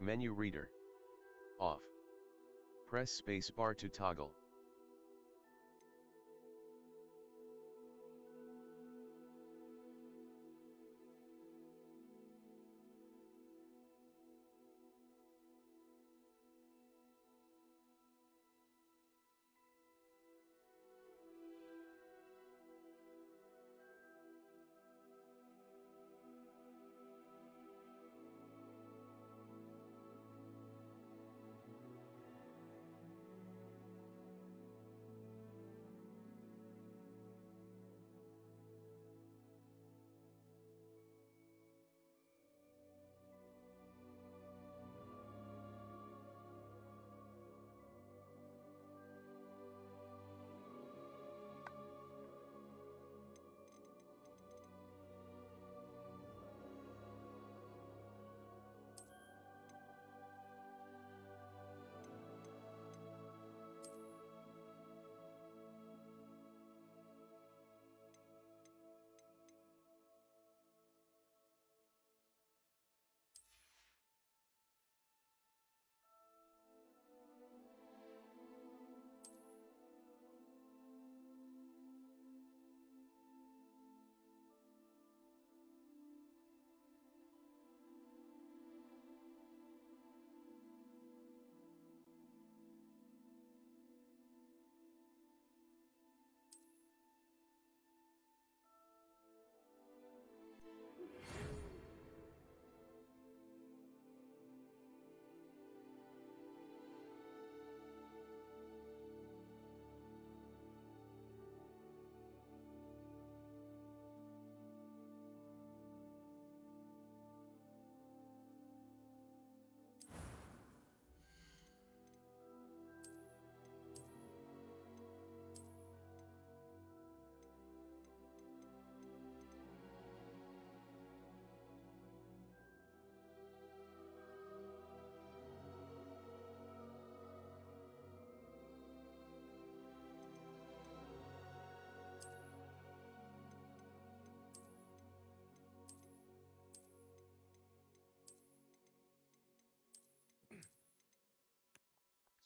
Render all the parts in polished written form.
Menu reader. Off. Press space bar to toggle.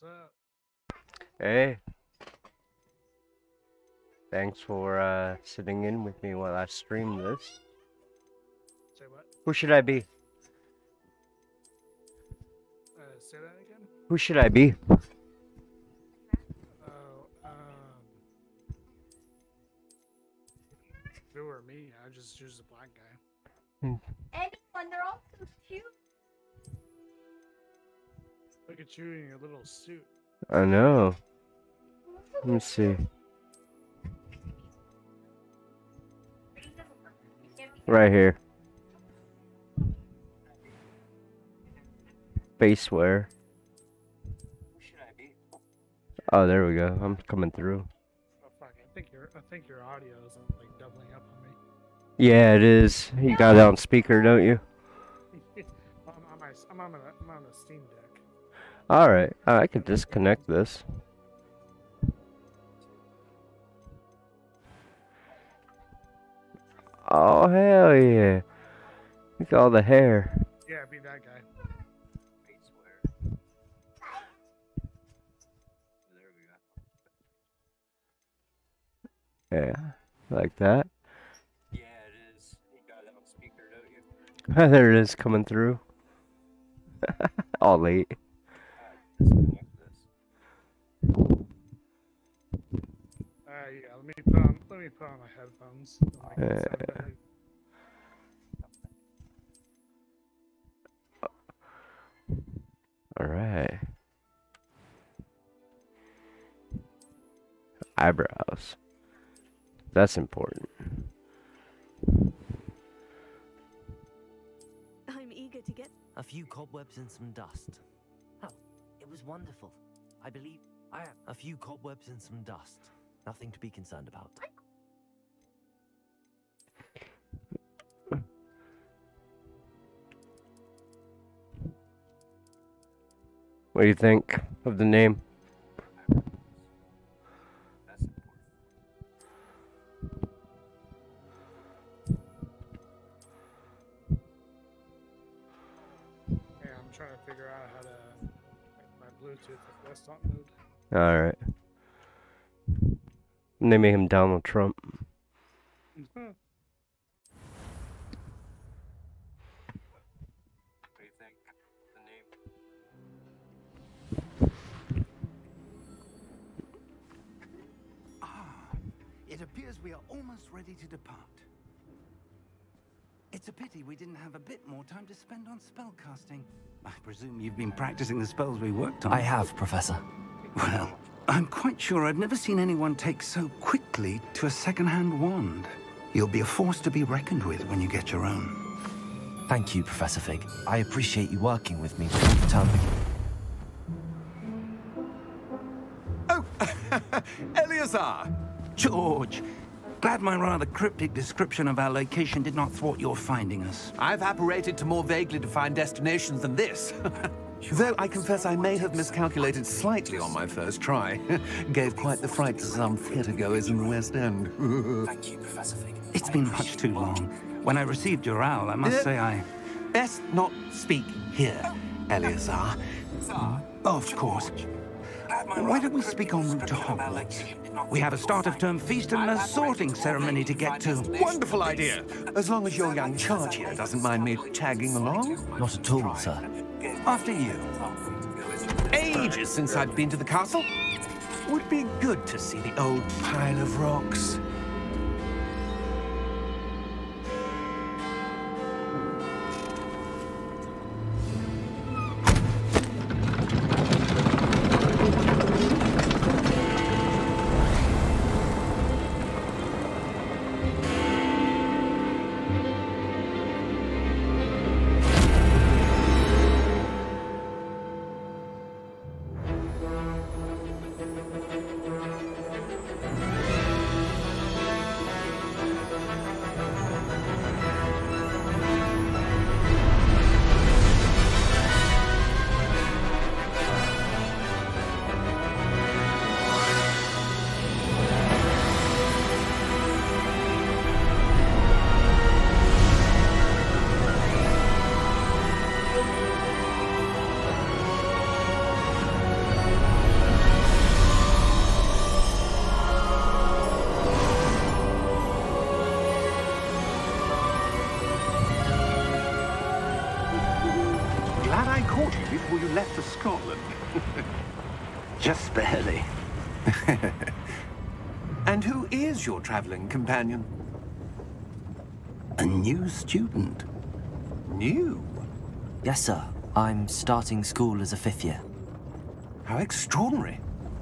up? Hey, thanks for sitting in with me while I stream this. Say what? Who should I be? Say that again? Who should I be? Oh, if it were me, I'd just choose the black guy. Anyone, they're all so cute. Look at you in your little suit. I know. Let me see. Right here. Baseware. Oh, there we go. I'm coming through. Oh fuck! I think your audio is like doubling up on me. Yeah, it is. You got it on speaker, don't you? I'm on a Steam Deck. All right. I could disconnect this. Oh hell yeah! Look at all the hair. Yeah, be that guy. Yeah, like that. Yeah, it is. You got it on speaker, don't you? There it is coming through. All late. Yeah. Let me put on my headphones. All right. Eyebrows. That's important. I'm eager to get A few cobwebs and some dust. Oh, it was wonderful. I believe I have a few cobwebs and some dust. Nothing to be concerned about. What do you think of the name? I'm trying to figure out how to make my Bluetooth at desktop mode. Alright. Naming him Donald Trump. What do you think? The name? It appears we are almost ready to depart. It's a pity we didn't have a bit more time to spend on spellcasting. I presume you've been practicing the spells we worked on. I have, Professor. Well, I'm quite sure I've never seen anyone take so quickly to a second-hand wand. You'll be a force to be reckoned with when you get your own. Thank you, Professor Fig. I appreciate you working with me before the term begins. Oh, Eleazar! George! Glad my rather cryptic description of our location did not thwart your finding us. I've apparated to more vaguely defined destinations than this. Though I confess I may have miscalculated slightly on my first try. Gave quite the fright to some theatergoers in the West End. Thank you, Professor Fig. It's been much too long. When I received your owl, I must say I... Best not speak here, Eleazar. Oh, of course. Why don't we speak en route to Hogwarts? We have a start-of-term feast and a sorting ceremony to get to. Wonderful idea. As long as your young charge here doesn't mind me tagging along. Not at all, sir. After you. Ages since I've been to the castle. Would be good to see the old pile of rocks. I caught you before you left for Scotland. Just barely. And who is your traveling companion? A new student. New? Yes, sir. I'm starting school as a 5th year. How extraordinary.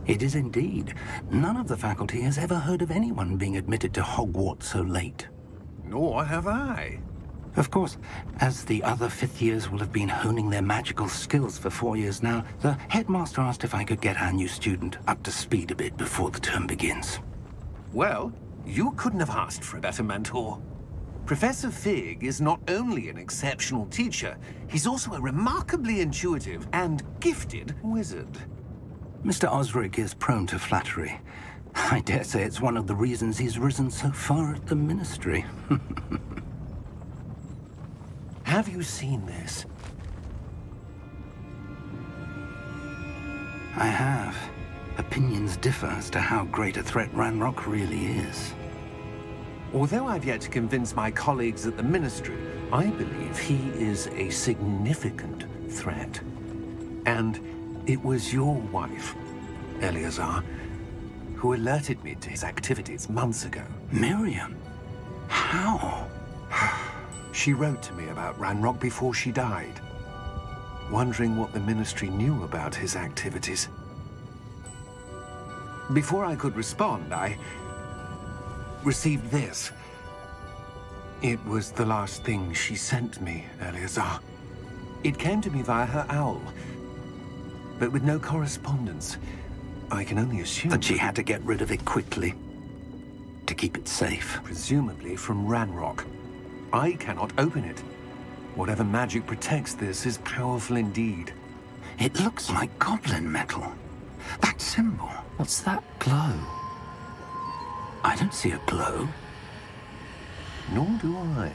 It is indeed. None of the faculty has ever heard of anyone being admitted to Hogwarts so late. Nor have I. Of course, as the other 5th years will have been honing their magical skills for 4 years now, the headmaster asked if I could get our new student up to speed a bit before the term begins. Well, you couldn't have asked for a better mentor. Professor Fig is not only an exceptional teacher, he's also a remarkably intuitive and gifted wizard. Mr. Osric is prone to flattery. I dare say it's one of the reasons he's risen so far at the Ministry. Have you seen this? I have. Opinions differ as to how great a threat Ranrock really is. Although I've yet to convince my colleagues at the Ministry, I believe he is a significant threat. And it was your wife, Eleazar, who alerted me to his activities months ago. Miriam? How? She wrote to me about Ranrock before she died, wondering what the Ministry knew about his activities. Before I could respond, I received this. It was the last thing she sent me, Eleazar. It came to me via her owl, but with no correspondence. I can only assume That she had to get rid of it quickly, to keep it safe. presumably from Ranrock. I cannot open it. Whatever magic protects this is powerful indeed. It looks like goblin metal. That symbol. What's that glow? I don't see a glow. Nor do I.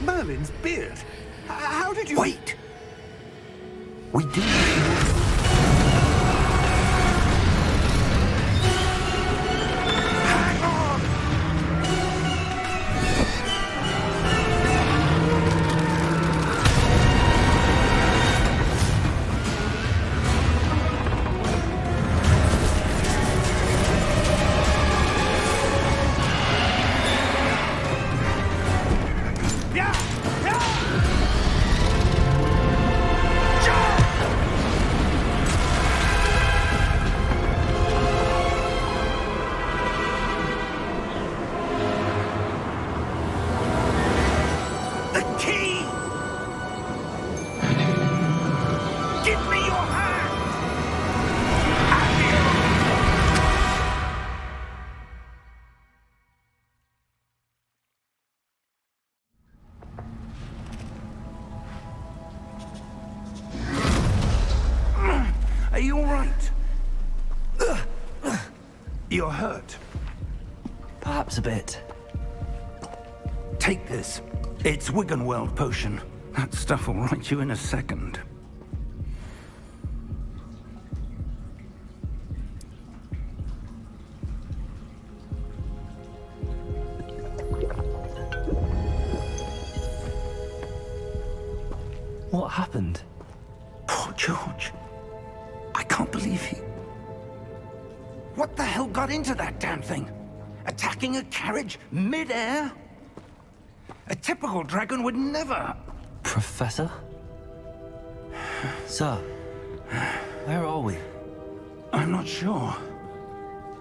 Merlin's beard. How did you... Wait! We do... Hang on! Are you all right? You're hurt. Perhaps a bit. Take this. It's Wiggenweld potion. That stuff will right you in a second. What happened? Poor George. I can't believe he... What the hell got into that damn thing? Attacking a carriage mid-air? A typical dragon would never... Professor? Sir, where are we? I'm not sure.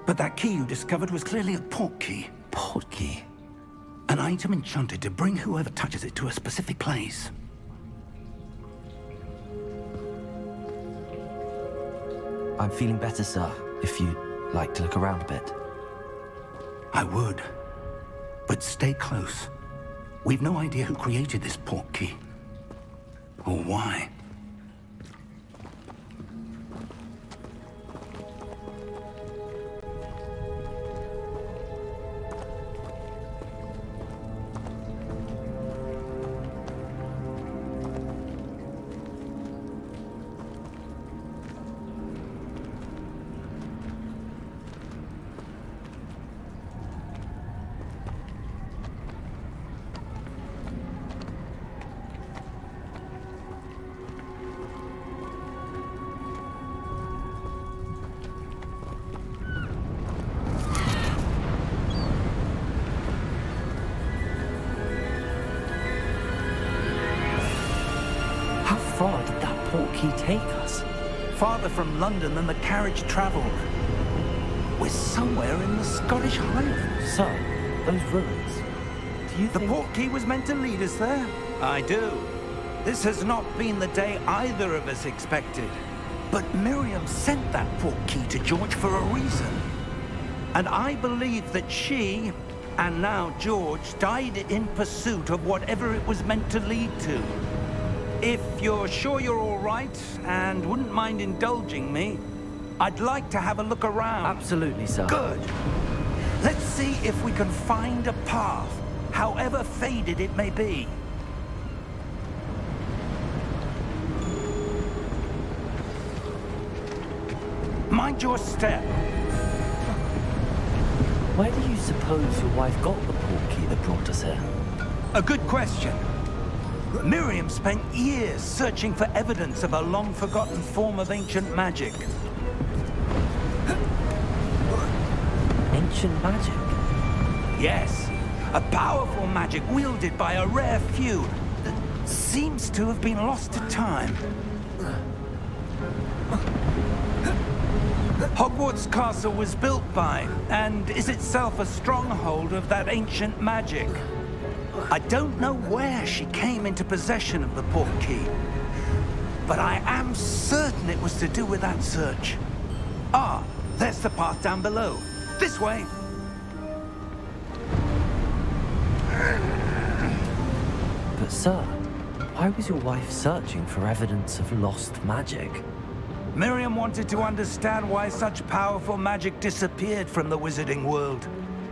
But that key you discovered was clearly a port key. Port key? An item enchanted to bring whoever touches it to a specific place. I'm feeling better, sir, if you'd like to look around a bit. I would. But stay close. We've no idea who created this port key. Or why. he take us? Farther from London than the carriage travelled. We're somewhere in the Scottish Highlands. Sir, those ruins. Do you The think... portkey was meant to lead us there? I do. This has not been the day either of us expected. But Miriam sent that portkey to George for a reason. And I believe that she, and now George, died in pursuit of whatever it was meant to lead to. If you're sure you're all right, and wouldn't mind indulging me, I'd like to have a look around. Absolutely, sir. Good. Let's see if we can find a path, however faded it may be. Mind your step. Where do you suppose your wife got the portkey that brought us here? A good question. Miriam spent years searching for evidence of a long-forgotten form of ancient magic. Ancient magic? Yes, a powerful magic wielded by a rare few that seems to have been lost to time. Hogwarts Castle was built by, and is itself a stronghold of that ancient magic. I don't know where she came into possession of the portkey, but I am certain it was to do with that search. Ah, there's the path down below. This way. But sir, why was your wife searching for evidence of lost magic? Miriam wanted to understand why such powerful magic disappeared from the wizarding world.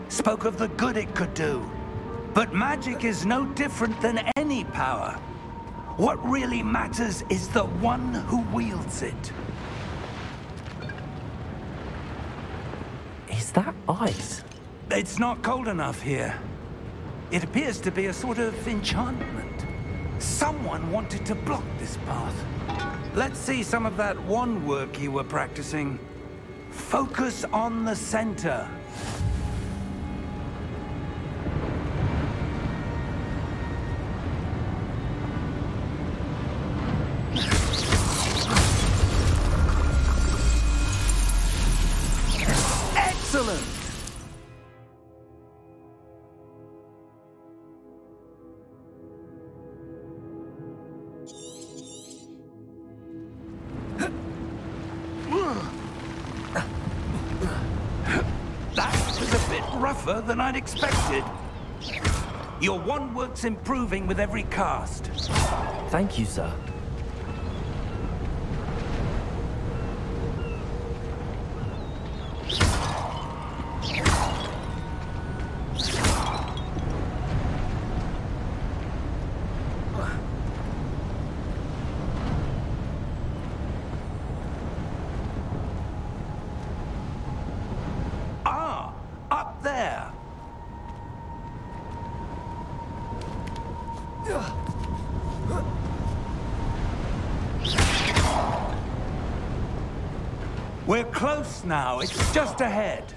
Spoke of the good it could do. But magic is no different than any power. What really matters is the one who wields it. Is that ice? It's not cold enough here. It appears to be a sort of enchantment. Someone wanted to block this path. Let's see some of that wand work you were practicing. Focus on the center. Excellent! That was a bit rougher than I'd expected. Your wand work's improving with every cast. Thank you, sir. Ah, up there. We're close now. It's just ahead.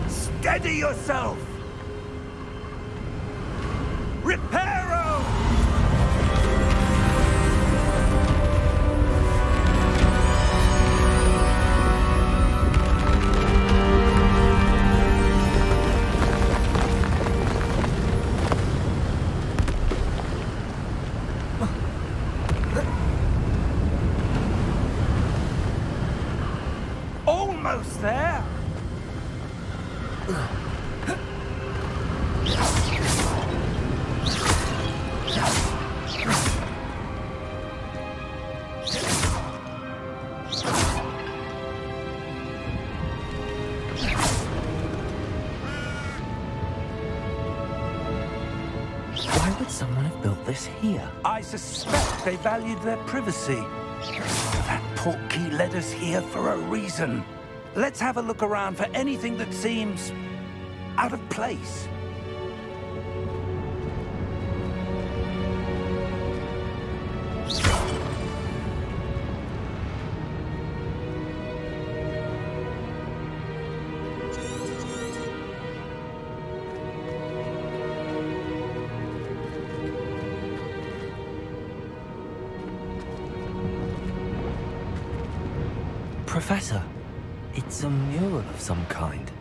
Steady yourself! Reparo! Almost there! Why would someone have built this here? I suspect they valued their privacy. That portkey led us here for a reason. Let's have a look around for anything that seems out of place. Professor, it's a mural of some kind.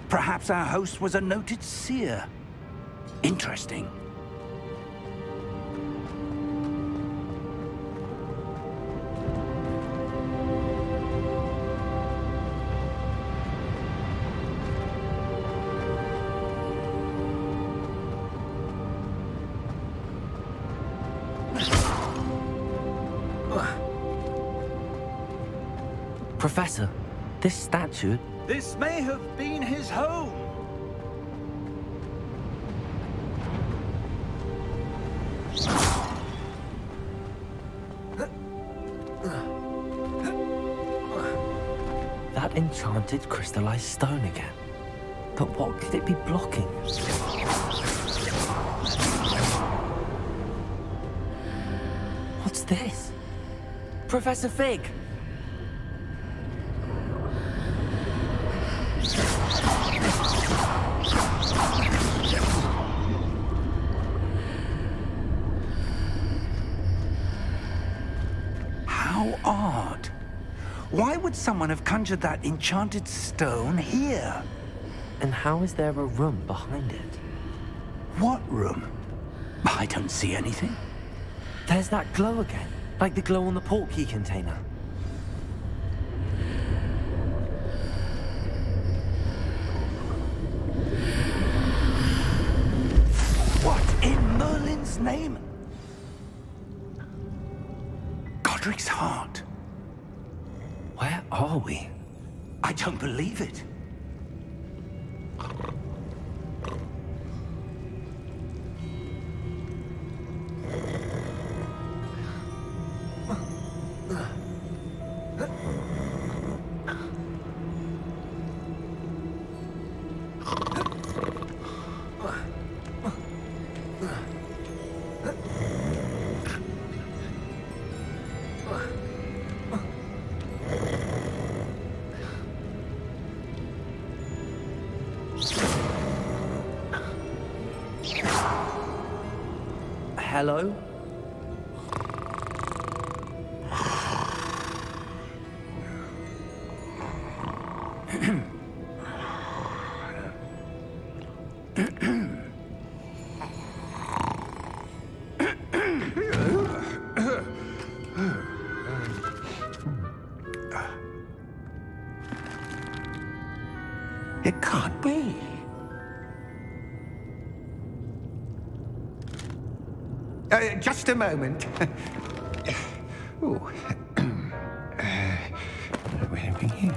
Perhaps our host was a noted seer. Interesting. Professor, this statue... This may have been his home. That enchanted crystallized stone again. But what could it be blocking? What's this? Professor Fig! How odd. Why would someone have conjured that enchanted stone here? And how is there a room behind it? What room? I don't see anything. There's that glow again, like the glow on the portkey container. What in Merlin's name? Godric's heart. Where are we? I don't believe it. Hello? It can't be. Just a moment. Ooh. Where are we here?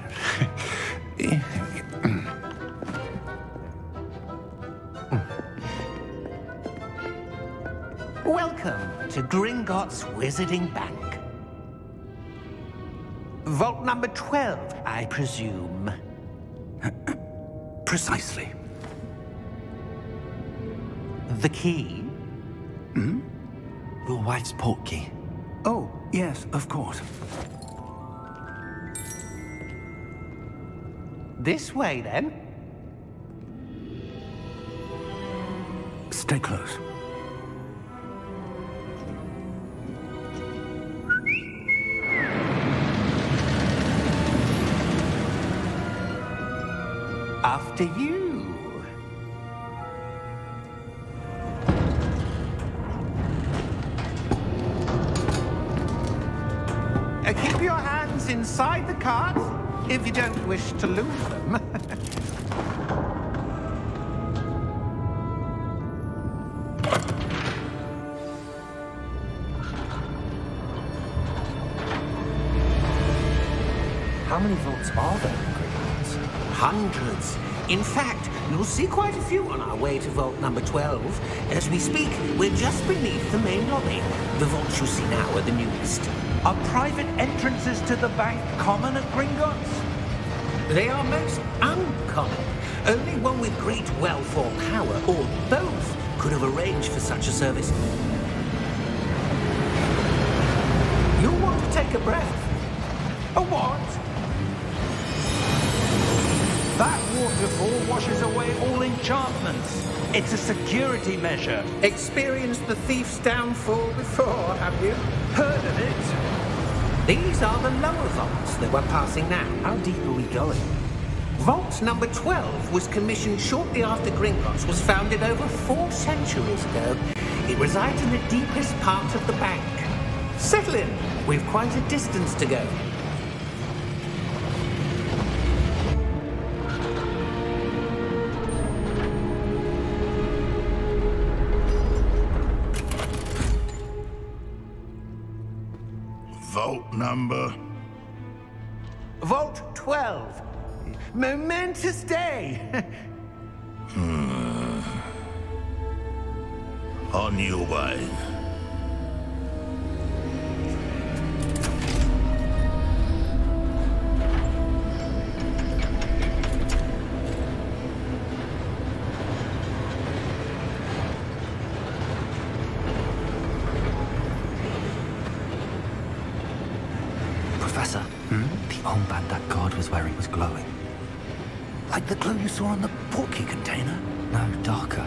Welcome to Gringotts Wizarding Bank. Vault number 12, I presume. Precisely. The key? Hmm? Your wife's portkey. Oh, yes, of course. This way, then. Stay close. After you. Keep your hands inside the cart if you don't wish to lose them. How many vaults are there in Gringotts? Hundreds. In fact, you'll see quite a few on our way to vault number 12. As we speak, we're just beneath the main lobby. The vaults you see now are the newest. Are private entrances to the bank common at Gringotts? They are most uncommon. Only one with great wealth or power, or both, could have arranged for such a service. You'll want to take a breath. A what? That waterfall washes away all enchantments. It's a security measure. Experienced the thief's downfall before, have you? Heard of it? These are the lower vaults that we're passing now. How deep are we going? Vault number 12 was commissioned shortly after Gringotts was founded over 4 centuries ago. It resides in the deepest part of the bank. Settle in. We've quite a distance to go. Vault number? Vault 12. Momentous day. On your way. Professor, the armband that guard was wearing was glowing. Like the glow you saw on the portkey container? No, darker.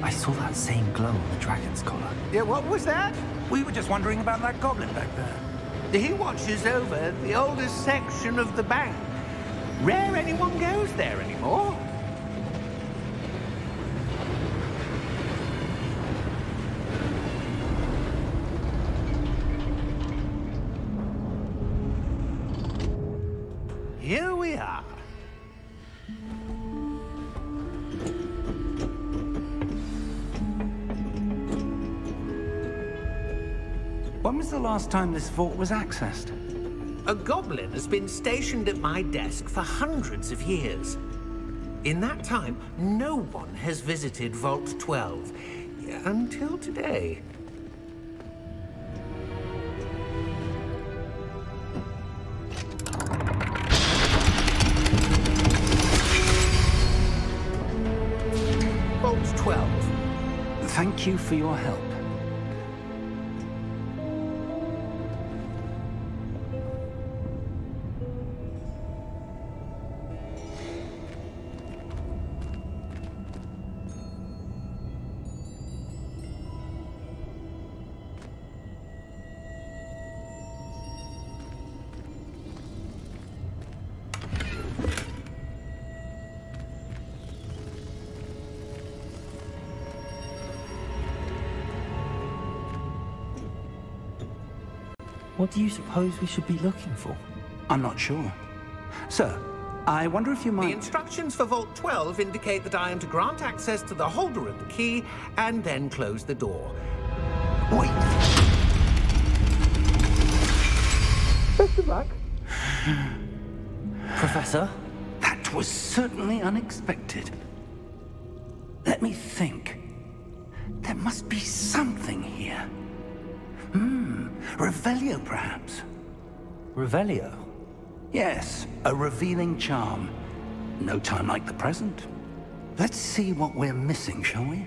I saw that same glow on the dragon's collar. Yeah, what was that? We were just wondering about that goblin back there. He watches over the oldest section of the bank. Rare anyone goes there anymore. Here we are. When was the last time this vault was accessed? A goblin has been stationed at my desk for hundreds of years. In that time, no one has visited Vault 12 until today. Vault 12. Thank you for your help. What do you suppose we should be looking for? I'm not sure. Sir, I wonder if you The might... instructions for Vault 12 indicate that I am to grant access to the holder of the key and then close the door. Wait! Best of luck. Professor? That was certainly unexpected. Let me think. There must be something here. Revelio, perhaps? Revelio? Yes, a revealing charm. No time like the present. Let's see what we're missing, shall we?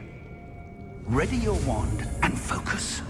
Ready your wand and focus.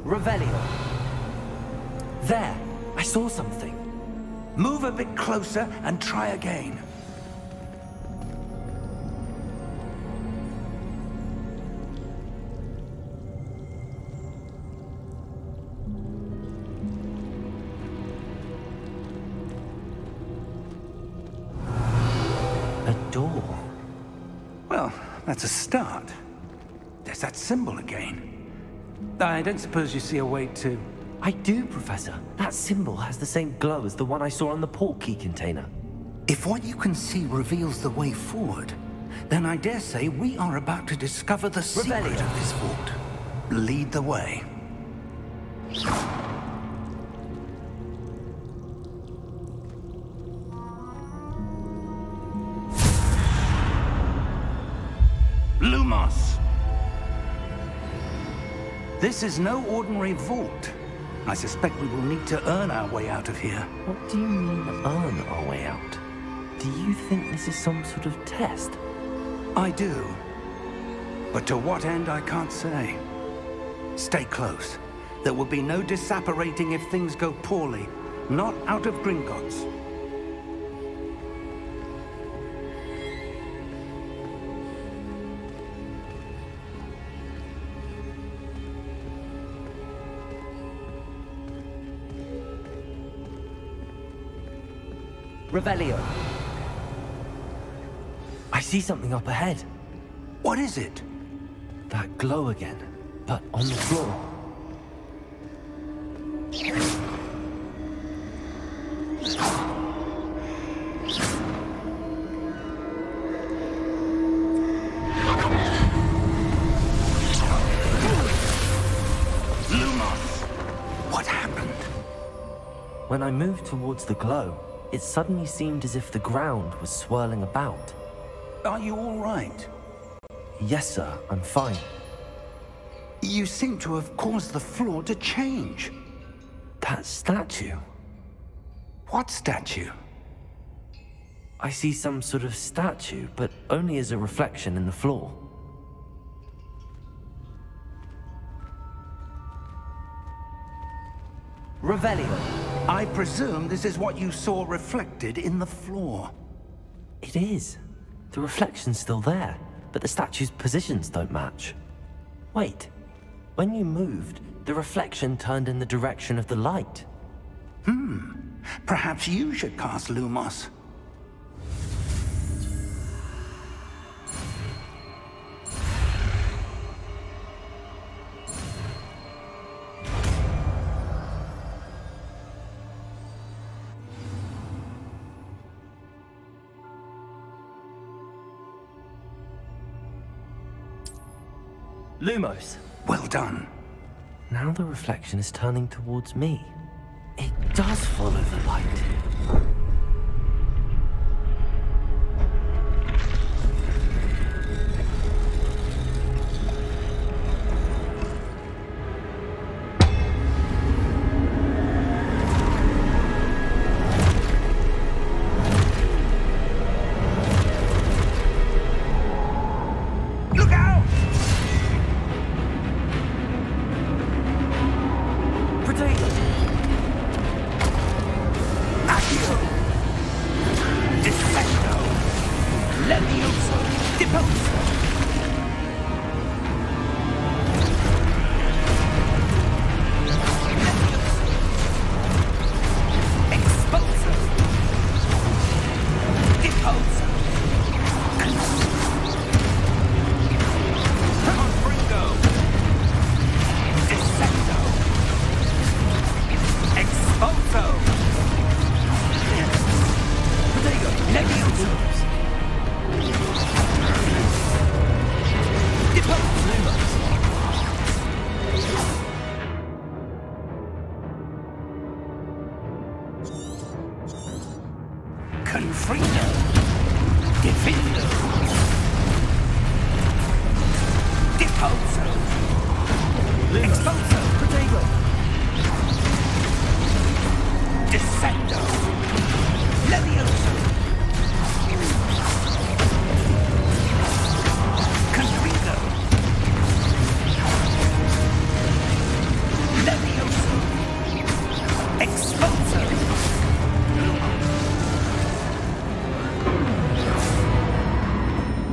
Revelio. There, I saw something. Move a bit closer and try again. A door. Well, that's a start. There's that symbol again. I don't suppose you see a way to... I do, Professor. That symbol has the same glow as the one I saw on the portkey container. If what you can see reveals the way forward, Then I dare say we are about to discover the secret of this vault. Lead the way. Lumos! This is no ordinary vault. I suspect we will need to earn our way out of here. What do you mean, earn our way out? Do you think this is some sort of test? I do. But to what end, I can't say. Stay close. There will be no disapparating if things go poorly. Not out of Gringotts. Revelio. I see something up ahead. What is it? That glow again, but on the floor. Lumos! What happened? When I moved towards the glow, it suddenly seemed as if the ground was swirling about. Are you all right? Yes, sir, I'm fine. You seem to have caused the floor to change. That statue? What statue? I see some sort of statue, but only as a reflection in the floor. Revelio. I presume this is what you saw reflected in the floor. It is. The reflection's still there, but the statue's positions don't match. Wait. When you moved, the reflection turned in the direction of the light. Perhaps you should cast Lumos. Lumos. Well done. Now the reflection is turning towards me. It does follow the light. Look out! Potato! Accio! Defendo! Levioso! Deposo! Exposo! Deposo! Confringo! Descendo! Exposo! Potato! Levioso! Deposo! Confringo! Defendo! Deposo! Exposo! Potato! Descendo! Levioso! Confringo! Levioso! Exposo!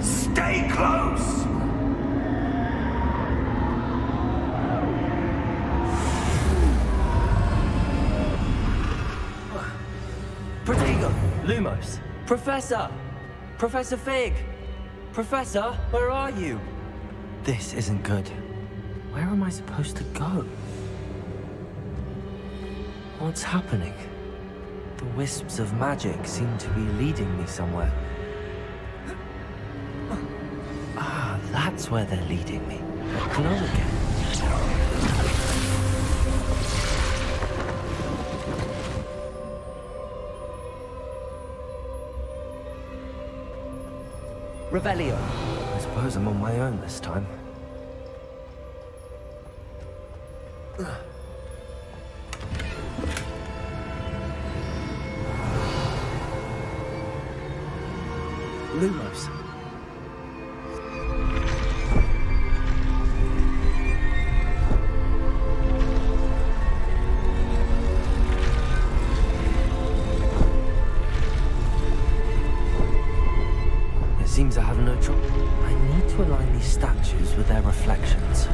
Stay close! Protego! Lumos! Professor! Professor Fig! Professor, where are you? This isn't good. Where am I supposed to go? What's happening? The wisps of magic seem to be leading me somewhere. That's where they're leading me. A glow again. Revelio. I suppose I'm on my own this time. Lumos. It seems I have no choice. I need to align these statues with their reflections.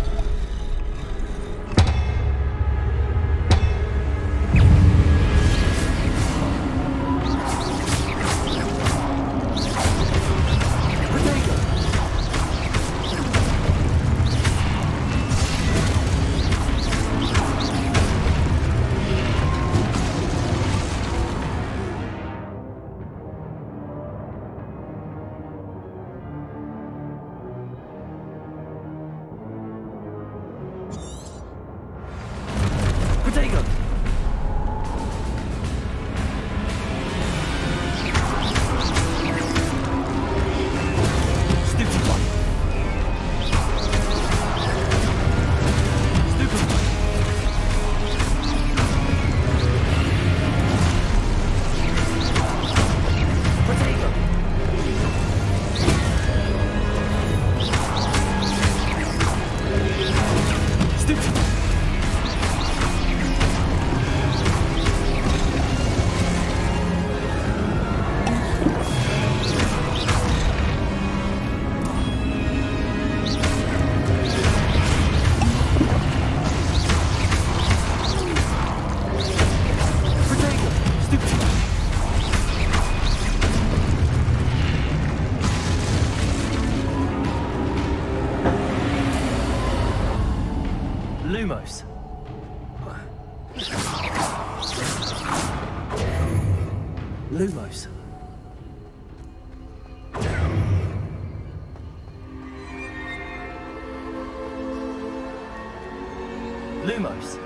Lumos. Lumos. Lumos.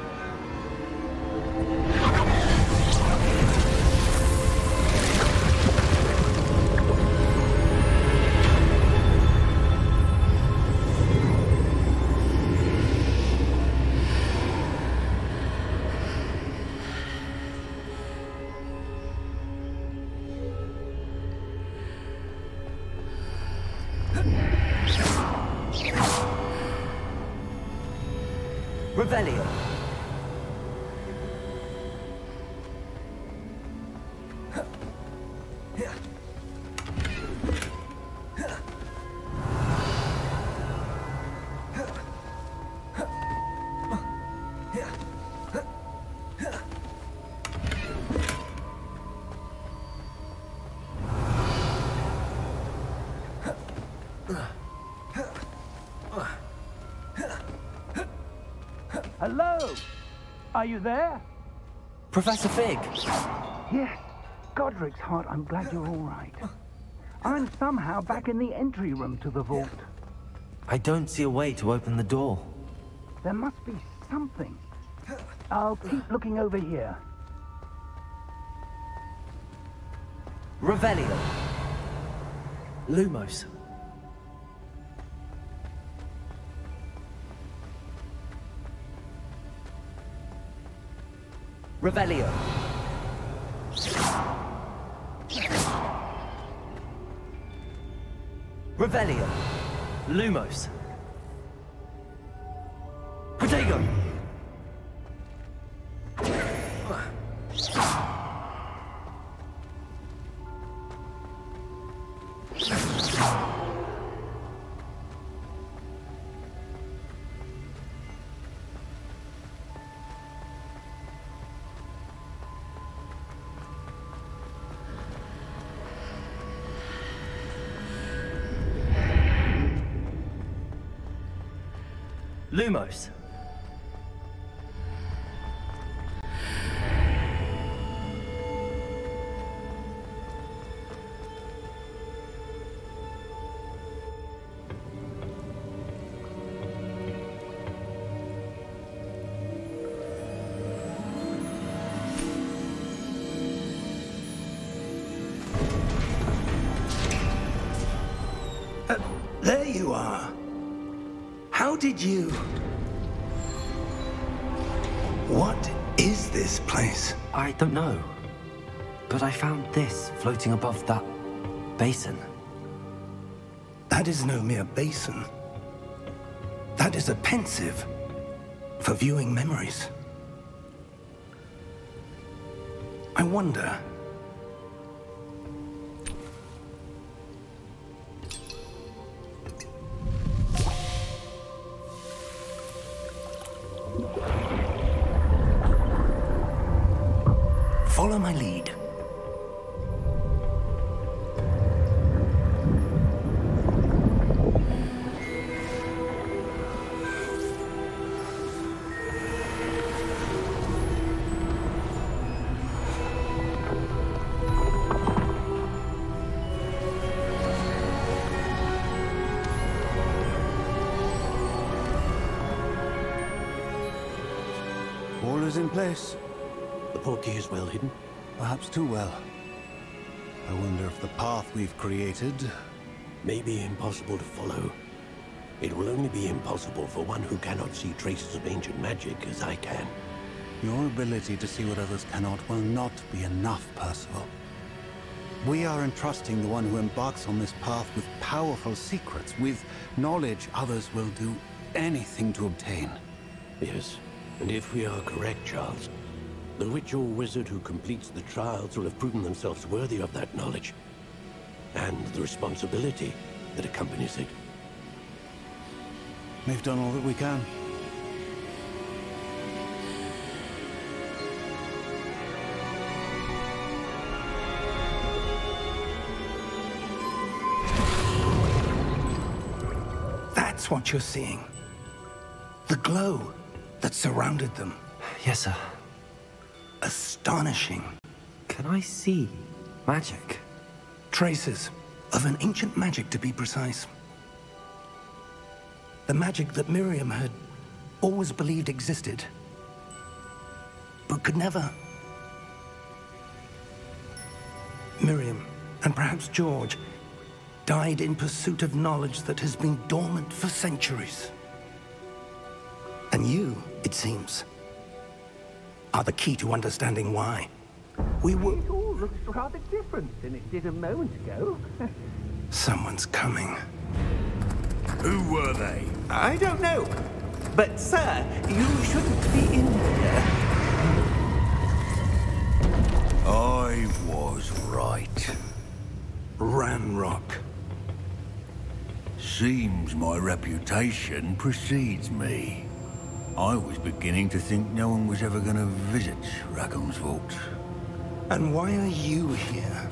Revelio. Hello? Are you there? Professor Fig. Yes. Godric's heart, I'm glad you're all right. I'm somehow back in the entry room to the vault. I don't see a way to open the door. There must be something. I'll keep looking over here. Revelio. Lumos. Revelio. Revelio. Lumos. Protego. Lumos. you are. How did you... What is this place? I don't know. But I found this floating above that basin. That is no mere basin. That is a pensive for viewing memories. I wonder... Follow my lead. All is in place. The portkey is well hidden. Perhaps too well. I wonder if the path we've created... may be impossible to follow. It will only be impossible for one who cannot see traces of ancient magic as I can. Your ability to see what others cannot will not be enough, Percival. We are entrusting the one who embarks on this path with powerful secrets, with knowledge others will do anything to obtain. Yes, and if we are correct, Charles, the witch or wizard who completes the trials will have proven themselves worthy of that knowledge, and the responsibility that accompanies it. We've done all that we can. That's what you're seeing. The glow that surrounded them. Yes, sir. Astonishing. Can I see magic? Traces of an ancient magic, to be precise. The magic that Miriam had always believed existed, but could never. Miriam, and perhaps George, died in pursuit of knowledge that has been dormant for centuries. And you, it seems, are the key to understanding why. We were... It all looks rather different than it did a moment ago. Someone's coming. Who were they? I don't know. But, sir, you shouldn't be in here. I was right. Ranrock. Seems my reputation precedes me. I was beginning to think no one was ever going to visit Rackham's vault. And why are you here?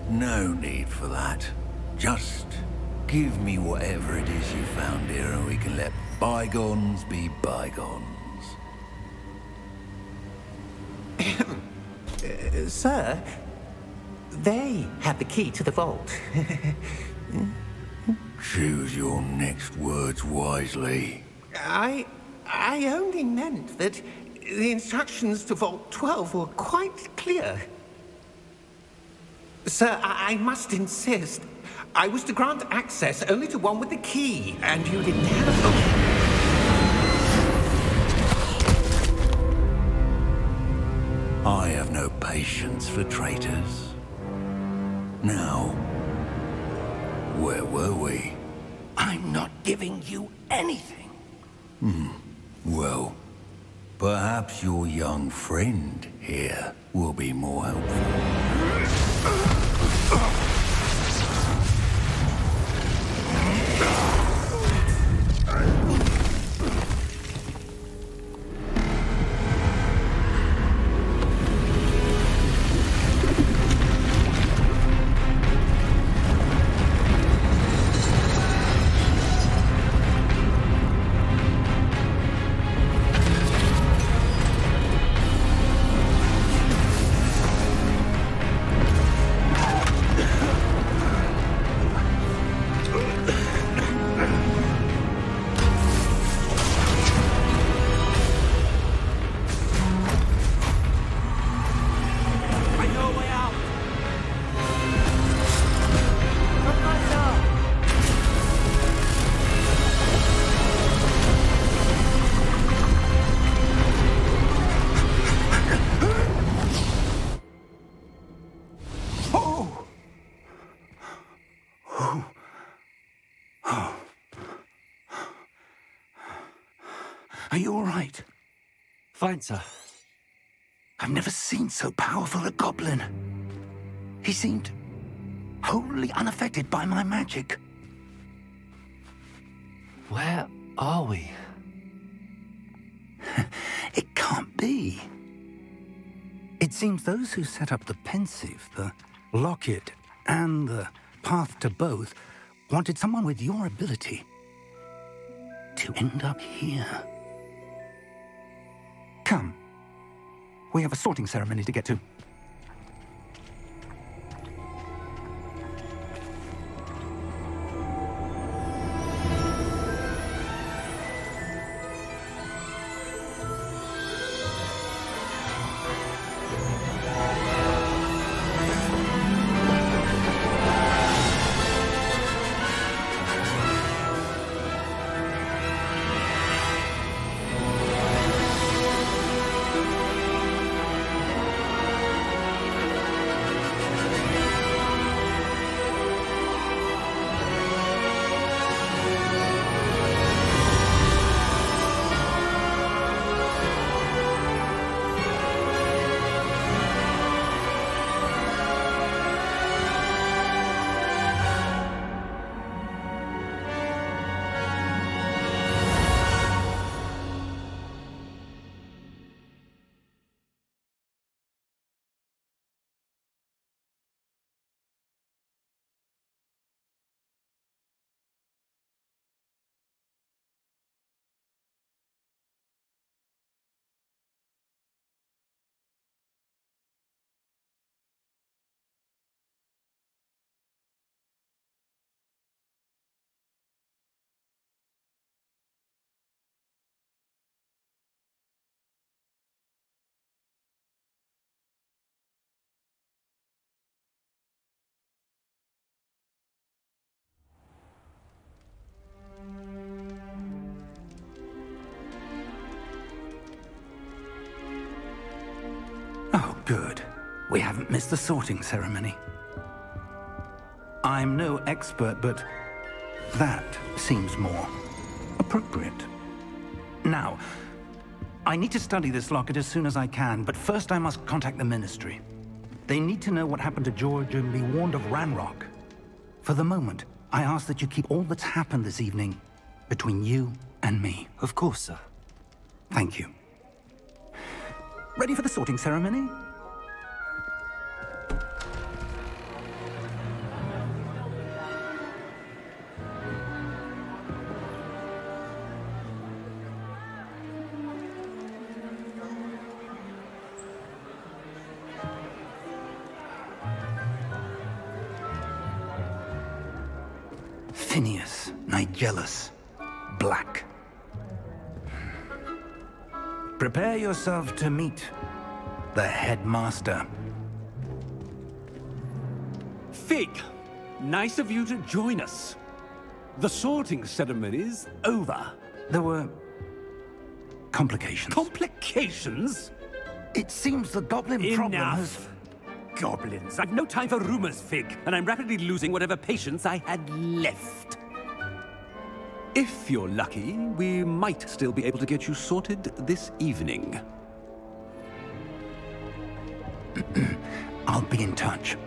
No need for that. Just give me whatever it is you found here and we can let bygones be bygones. Sir, they have the key to the vault. Choose your next words wisely. I only meant that the instructions to Vault 12 were quite clear. Sir, I must insist. I was to grant access only to one with the key, and you didn't have I have no patience for traitors. Now, where were we? I'm not giving you anything. Well, perhaps your young friend here will be more helpful. Are you all right? Fine, sir. I've never seen so powerful a goblin. He seemed wholly unaffected by my magic. Where are we? It can't be. It seems those who set up the pensive, the locket, and the path to both wanted someone with your ability to end up here. Come. We have a sorting ceremony to get to. Oh, good. We haven't missed the sorting ceremony. I'm no expert, but that seems more appropriate. Now, I need to study this locket as soon as I can, but first I must contact the Ministry. They need to know what happened to George and be warned of Ranrock. For the moment, I ask that you keep all that's happened this evening between you and me. Of course, sir. Thank you. Ready for the sorting ceremony? Phineas, Nigellus, Black. Prepare yourself to meet the headmaster. Fig, nice of you to join us. The sorting ceremony's over. There were complications. Complications? It seems the goblin problem has... Enough! Goblins. I've no time for rumors, Fig, and I'm rapidly losing whatever patience I had left. If you're lucky, we might still be able to get you sorted this evening. I'll be in touch.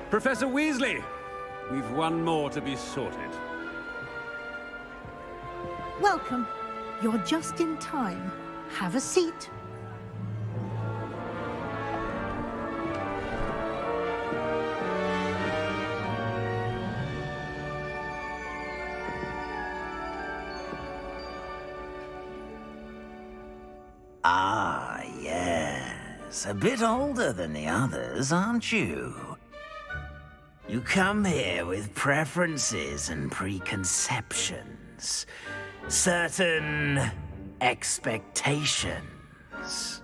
Professor Weasley, we've one more to be sorted. Welcome. You're just in time. Have a seat. Ah, yes. A bit older than the others, aren't you? You come here with preferences and preconceptions. Certain expectations.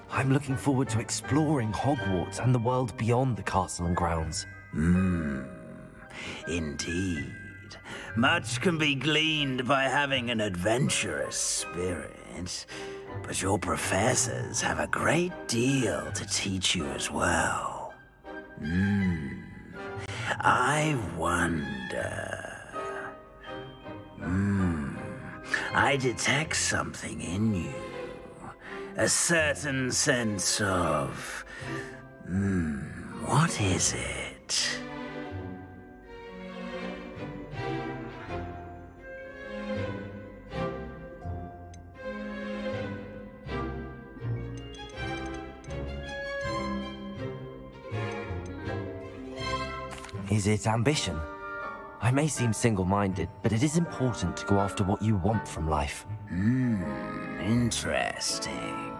I'm looking forward to exploring Hogwarts and the world beyond the castle and grounds. Indeed. Much can be gleaned by having an adventurous spirit, but your professors have a great deal to teach you as well. I wonder... I detect something in you. A certain sense of... what is it? Is it ambition? I may seem single-minded, but it is important to go after what you want from life. Interesting.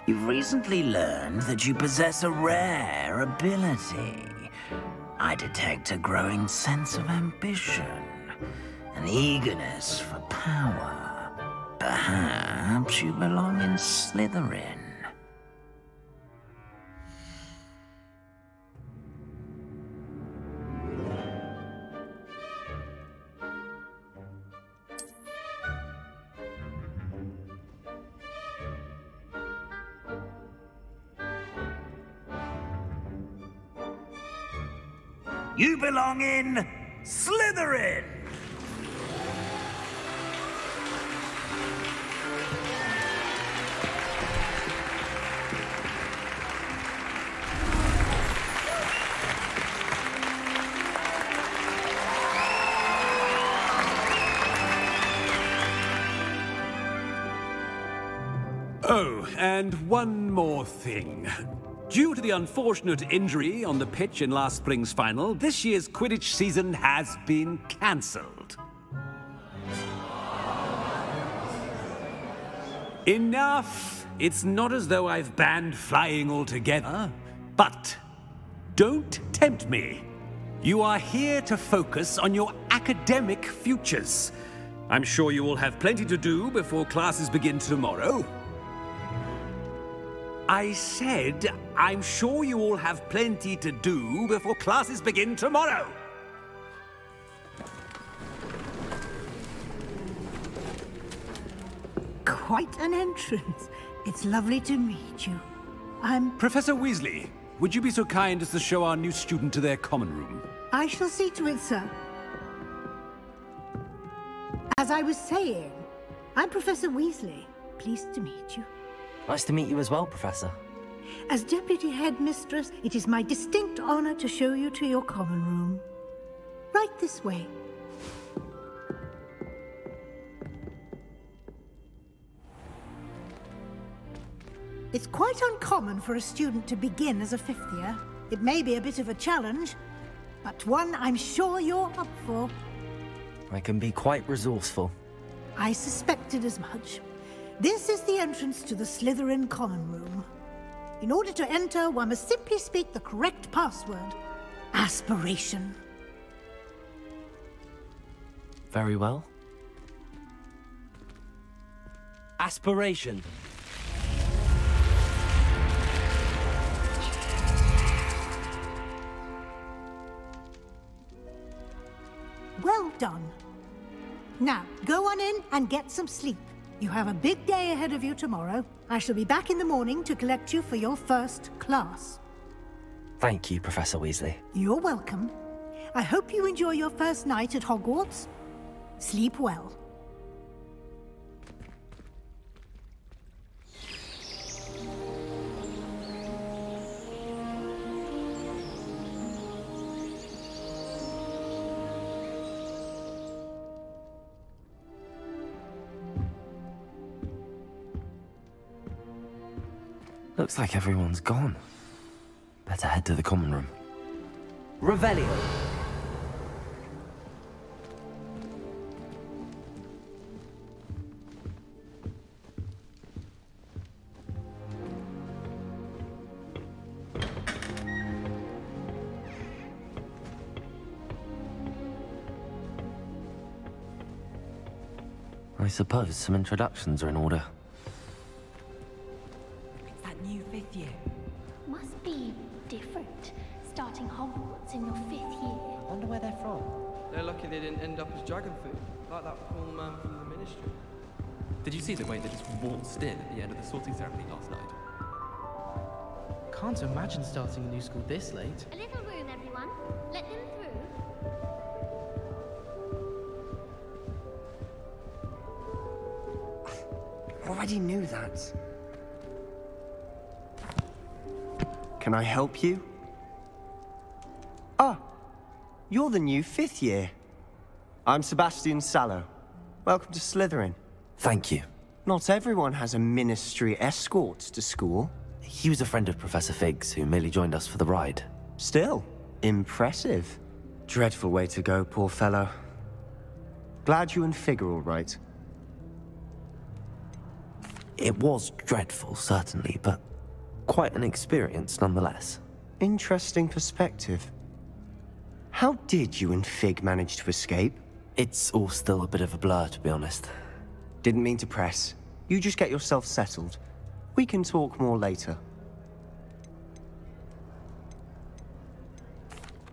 You've recently learned that you possess a rare ability. I detect a growing sense of ambition, an eagerness for power. Perhaps you belong in Slytherin. You belong in Slytherin! Oh, and one more thing. Due to the unfortunate injury on the pitch in last spring's final, this year's Quidditch season has been cancelled. Enough! It's not as though I've banned flying altogether, but don't tempt me. You are here to focus on your academic futures. I'm sure you will have plenty to do before classes begin tomorrow. I said, I'm sure you all have plenty to do before classes begin tomorrow. Quite an entrance. It's lovely to meet you. I'm... Professor Weasley, would you be so kind as to show our new student to their common room? I shall see to it, sir. As I was saying, I'm Professor Weasley. Pleased to meet you. Nice to meet you as well, Professor. As Deputy Headmistress, it is my distinct honor to show you to your common room. Right this way. It's quite uncommon for a student to begin as a fifth year. It may be a bit of a challenge, but one I'm sure you're up for. I can be quite resourceful. I suspected as much. This is the entrance to the Slytherin common room. In order to enter, one must simply speak the correct password. Aspiration. Very well. Aspiration. Well done. Now, go on in and get some sleep. You have a big day ahead of you tomorrow. I shall be back in the morning to collect you for your first class. Thank you, Professor Weasley. You're welcome. I hope you enjoy your first night at Hogwarts. Sleep well. Looks like everyone's gone. Better head to the common room. Revelio. I suppose some introductions are in order. That new fifth year. Must be different. starting Hogwarts in your 5th year. I wonder where they're from. They're lucky they didn't end up as dragon food, like that poor man from the Ministry. Did you see the way they just waltzed in at the end of the sorting ceremony last night? Can't imagine starting a new school this late. A little room, everyone. Let them through. Already knew that. Can I help you? Ah, you're the new 5th year. I'm Sebastian Sallow. Welcome to Slytherin. Thank you. Not everyone has a ministry escort to school. He was a friend of Professor Fig's who merely joined us for the ride. Still, impressive. Dreadful way to go, poor fellow. Glad you and Fig are all right. It was dreadful, certainly, but quite an experience nonetheless. Interesting perspective. How did you and Fig manage to escape? It's all still a bit of a blur, to be honest. Didn't mean to press. You just get yourself settled. We can talk more later.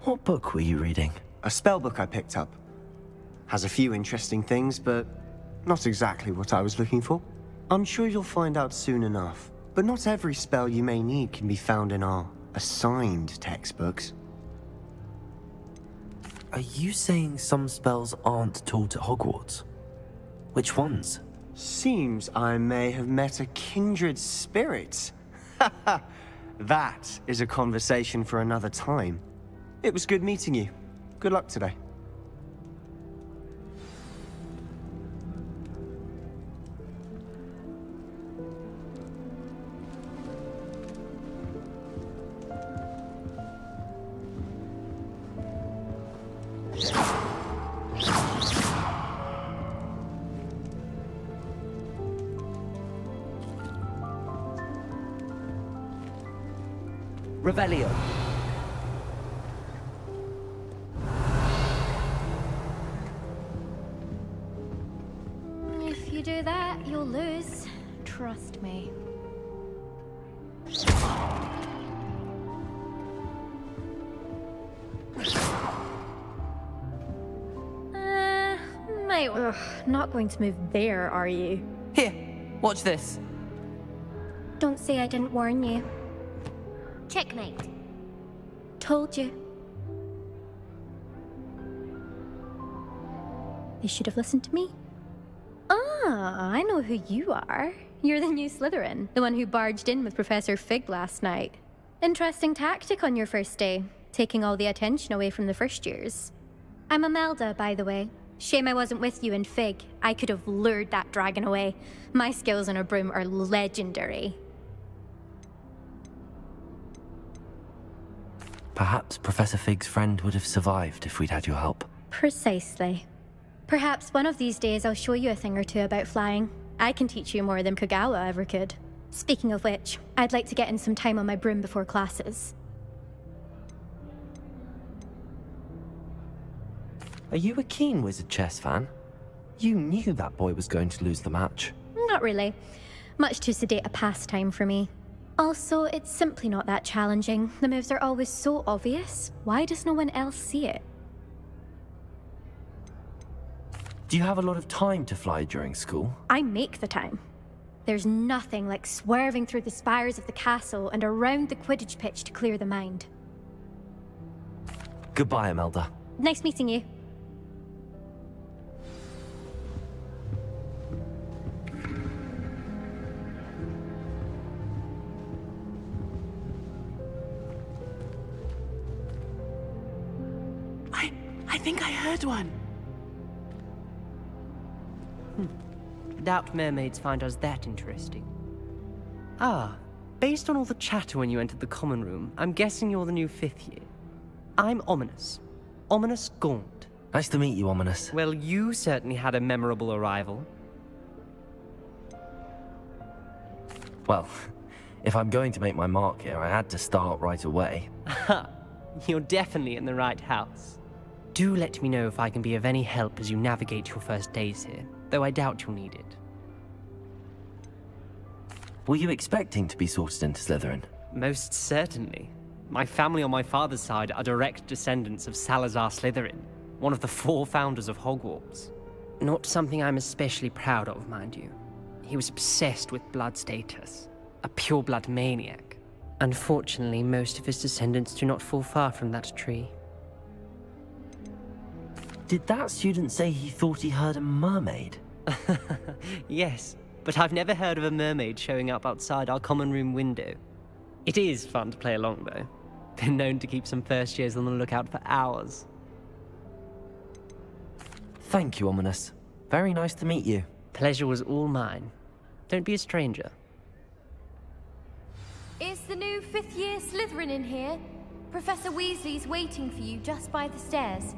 What book were you reading? A spell book I picked up. Has a few interesting things, but not exactly what I was looking for. I'm sure you'll find out soon enough. But not every spell you may need can be found in our assigned textbooks. Are you saying some spells aren't taught at Hogwarts? Which ones? Seems I may have met a kindred spirit. That is a conversation for another time. It was good meeting you. Good luck today. Revelio. If you do that, you'll lose. Trust me. Mate, not going to move there, are you? Here, watch this. Don't say I didn't warn you. Checkmate. Told you. They should have listened to me. Ah, I know who you are. You're the new Slytherin, the one who barged in with Professor Fig last night. Interesting tactic on your first day, taking all the attention away from the first years. I'm Imelda, by the way. Shame I wasn't with you in Fig. I could have lured that dragon away. My skills on a broom are legendary. Perhaps Professor Fig's friend would have survived if we'd had your help. Precisely. Perhaps one of these days I'll show you a thing or two about flying. I can teach you more than Kagawa ever could. Speaking of which, I'd like to get in some time on my broom before classes. Are you a keen Wizard Chess fan? You knew that boy was going to lose the match. Not really. Much too sedate a pastime for me. Also, it's simply not that challenging. The moves are always so obvious. Why does no one else see it? Do you have a lot of time to fly during school? I make the time. There's nothing like swerving through the spires of the castle and around the Quidditch pitch to clear the mind. Goodbye, Imelda. Nice meeting you. I think I heard one. Doubt mermaids find us that interesting. Ah, based on all the chatter when you entered the common room, I'm guessing you're the new 5th year. I'm Ominous. Ominous Gaunt. Nice to meet you, Ominous. Well, you certainly had a memorable arrival. Well, if I'm going to make my mark here, I had to start right away. Ha! You're definitely in the right house. Do let me know if I can be of any help as you navigate your first days here, though I doubt you'll need it. Were you expecting to be sorted into Slytherin? Most certainly. My family on my father's side are direct descendants of Salazar Slytherin, one of the 4 founders of Hogwarts. Not something I'm especially proud of, mind you. He was obsessed with blood status, a pure-blood maniac. Unfortunately, most of his descendants do not fall far from that tree. Did that student say he thought he heard a mermaid? Yes, but I've never heard of a mermaid showing up outside our common room window. It is fun to play along, though. Been known to keep some first years on the lookout for hours. Thank you, Ominous. Very nice to meet you. Pleasure was all mine. Don't be a stranger. Is the new 5th year Slytherin in here? Professor Weasley's waiting for you just by the stairs.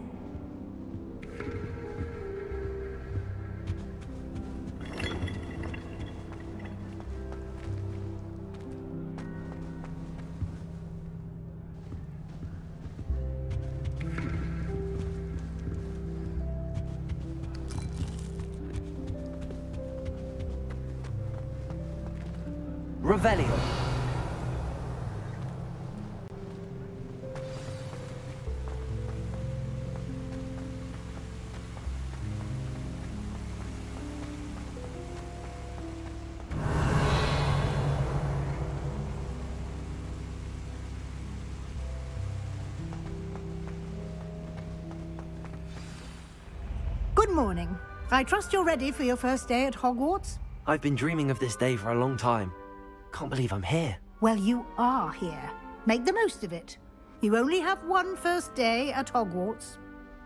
Revelio. Good morning. I trust you're ready for your first day at Hogwarts? I've been dreaming of this day for a long time. Can't believe I'm here. Well, you are here. Make the most of it. You only have one first day at Hogwarts.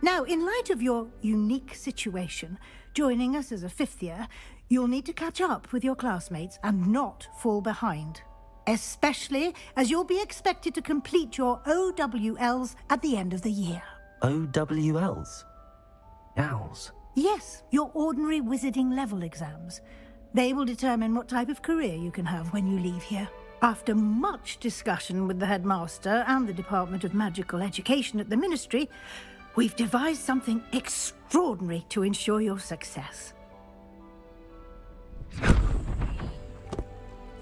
Now, in light of your unique situation, joining us as a 5th year, you'll need to catch up with your classmates and not fall behind. Especially as you'll be expected to complete your OWLs at the end of the year. OWLs? Owls? Yes, your ordinary wizarding level exams. They will determine what type of career you can have when you leave here. After much discussion with the headmaster and the Department of Magical Education at the Ministry, we've devised something extraordinary to ensure your success.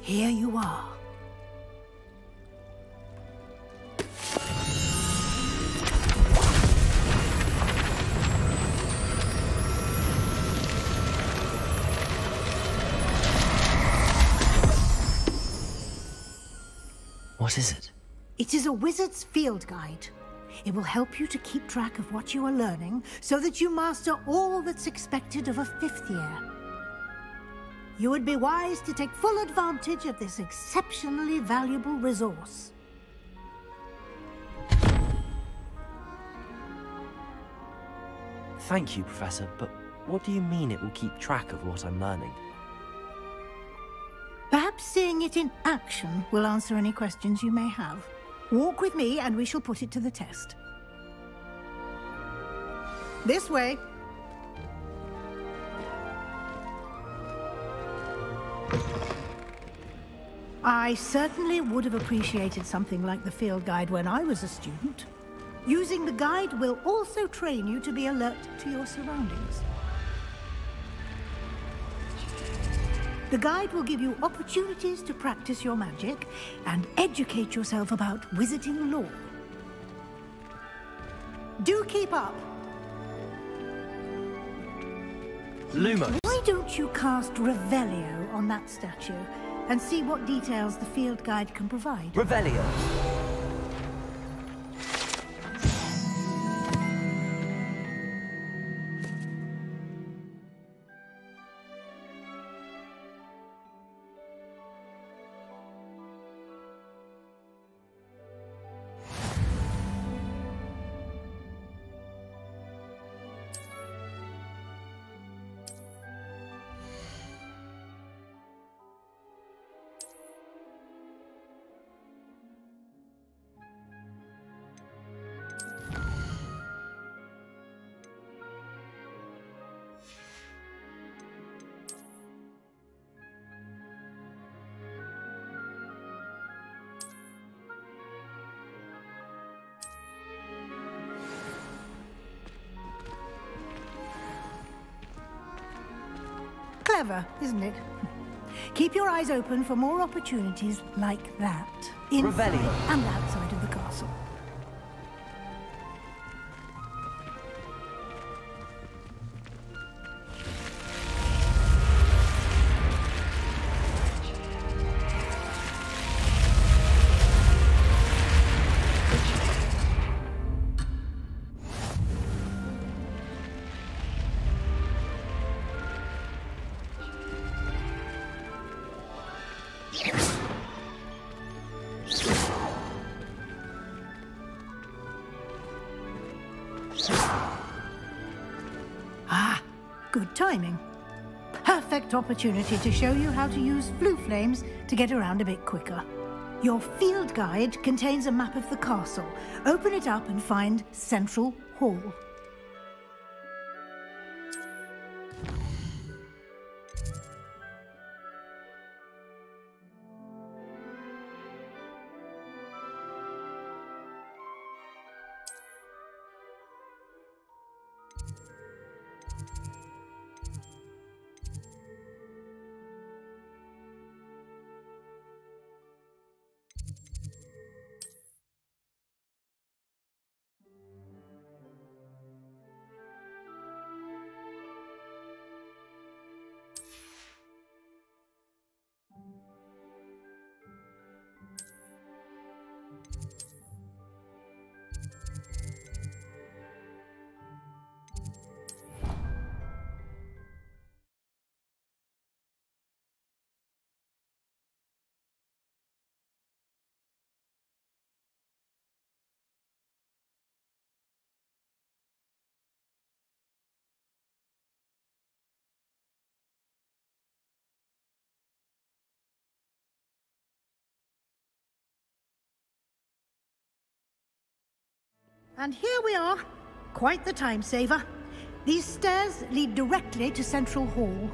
Here you are. What is it? It is a wizard's field guide. It will help you to keep track of what you are learning so that you master all that's expected of a 5th year. You would be wise to take full advantage of this exceptionally valuable resource. Thank you, Professor, but what do you mean it will keep track of what I'm learning? Perhaps seeing it in action will answer any questions you may have. Walk with me and we shall put it to the test. This way. I certainly would have appreciated something like the field guide when I was a student. Using the guide will also train you to be alert to your surroundings. The guide will give you opportunities to practice your magic and educate yourself about wizarding lore. Do keep up. Lumos. Why don't you cast Revelio on that statue and see what details the field guide can provide? Revelio. Clever, isn't it? Keep your eyes open for more opportunities like that. Inside Revelio. and outside of the castle. timing. Perfect opportunity to show you how to use flue flames to get around a bit quicker. Your field guide contains a map of the castle. Open it up and find Central Hall. And here we are. Quite the time saver. These stairs lead directly to Central Hall.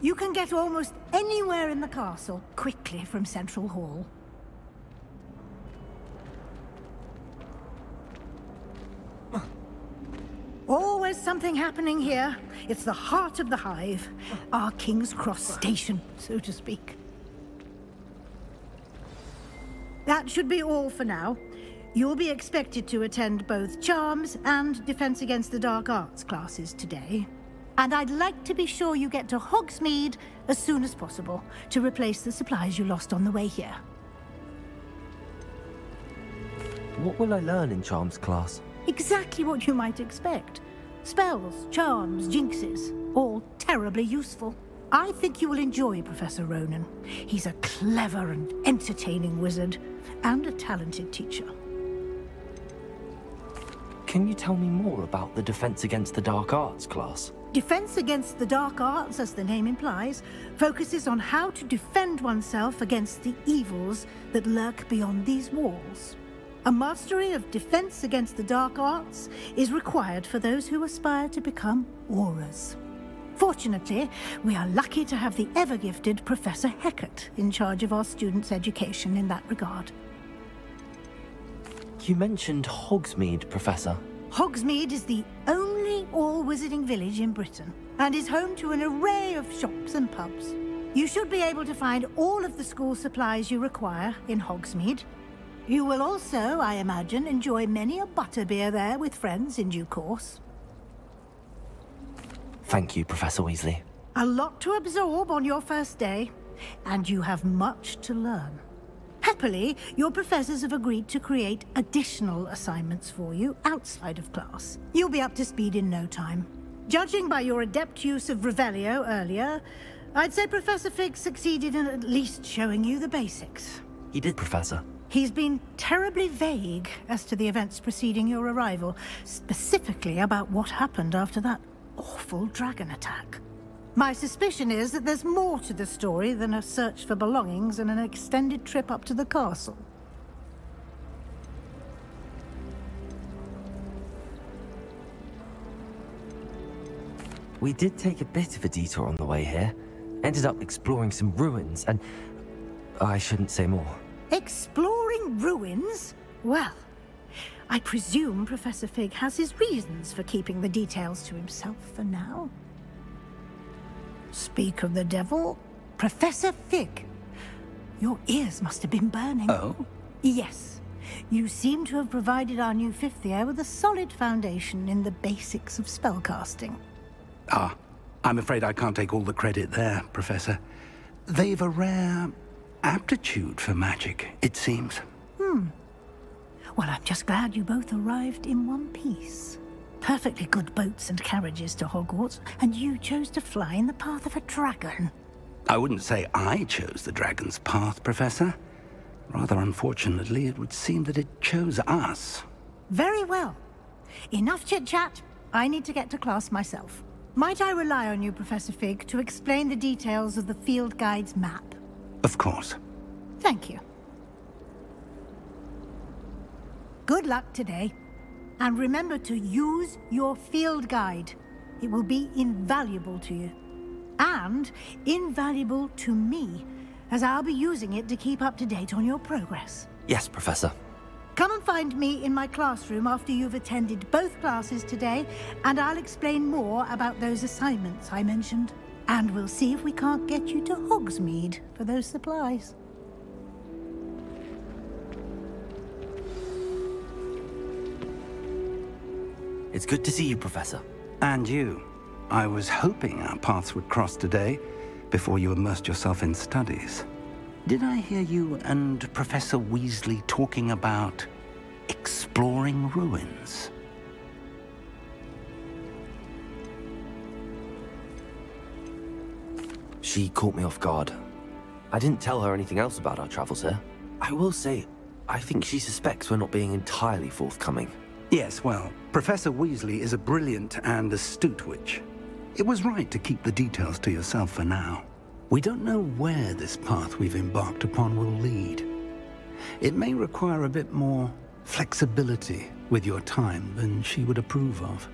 You can get almost anywhere in the castle quickly from Central Hall. Always something happening here. It's the heart of the hive. Our King's Cross station, so to speak. That should be all for now. You'll be expected to attend both Charms and Defense Against the Dark Arts classes today. And I'd like to be sure you get to Hogsmeade as soon as possible to replace the supplies you lost on the way here. What will I learn in Charms class? Exactly what you might expect. Spells, charms, jinxes, all terribly useful. I think you will enjoy Professor Ronan. He's a clever and entertaining wizard, and a talented teacher. Can you tell me more about the Defense Against the Dark Arts class? Defense Against the Dark Arts, as the name implies, focuses on how to defend oneself against the evils that lurk beyond these walls. A mastery of Defense Against the Dark Arts is required for those who aspire to become Aurors. Fortunately, we are lucky to have the ever-gifted Professor Hecat in charge of our students' education in that regard. You mentioned Hogsmeade, Professor. Hogsmeade is the only all-wizarding village in Britain, and is home to an array of shops and pubs. You should be able to find all of the school supplies you require in Hogsmeade. You will also, I imagine, enjoy many a butterbeer there with friends in due course. Thank you, Professor Weasley. A lot to absorb on your first day, and you have much to learn. Happily, your professors have agreed to create additional assignments for you outside of class. You'll be up to speed in no time. Judging by your adept use of Revelio earlier, I'd say Professor Fig succeeded in at least showing you the basics. He did, Professor. He's been terribly vague as to the events preceding your arrival, specifically about what happened after that awful dragon attack. My suspicion is that there's more to the story than a search for belongings and an extended trip up to the castle. We did take a bit of a detour on the way here. Ended up exploring some ruins and... I shouldn't say more. Exploring ruins? Well, I presume Professor Fig has his reasons for keeping the details to himself for now. Speak of the devil, Professor Fig. Your ears must have been burning. Oh? Yes. You seem to have provided our new fifth year with a solid foundation in the basics of spellcasting. Ah, I'm afraid I can't take all the credit there, Professor. They've a rare aptitude for magic, it seems. Well, I'm just glad you both arrived in one piece. Perfectly good boats and carriages to Hogwarts, and you chose to fly in the path of a dragon. I wouldn't say I chose the dragon's path, Professor. Rather unfortunately, it would seem that it chose us. Very well. Enough chit-chat. I need to get to class myself. Might I rely on you, Professor Fig, to explain the details of the field guide's map? Of course. Thank you. Good luck today. And remember to use your field guide. It will be invaluable to you. And invaluable to me, as I'll be using it to keep up to date on your progress. Yes, Professor. Come and find me in my classroom after you've attended both classes today, and I'll explain more about those assignments I mentioned. And we'll see if we can't get you to Hogsmeade for those supplies. It's good to see you, Professor. And you. I was hoping our paths would cross today, before you immersed yourself in studies. Did I hear you and Professor Weasley talking about exploring ruins? She caught me off guard. I didn't tell her anything else about our travels here. I will say, I think she suspects we're not being entirely forthcoming. Yes, well, Professor Weasley is a brilliant and astute witch. It was right to keep the details to yourself for now. We don't know where this path we've embarked upon will lead. It may require a bit more flexibility with your time than she would approve of.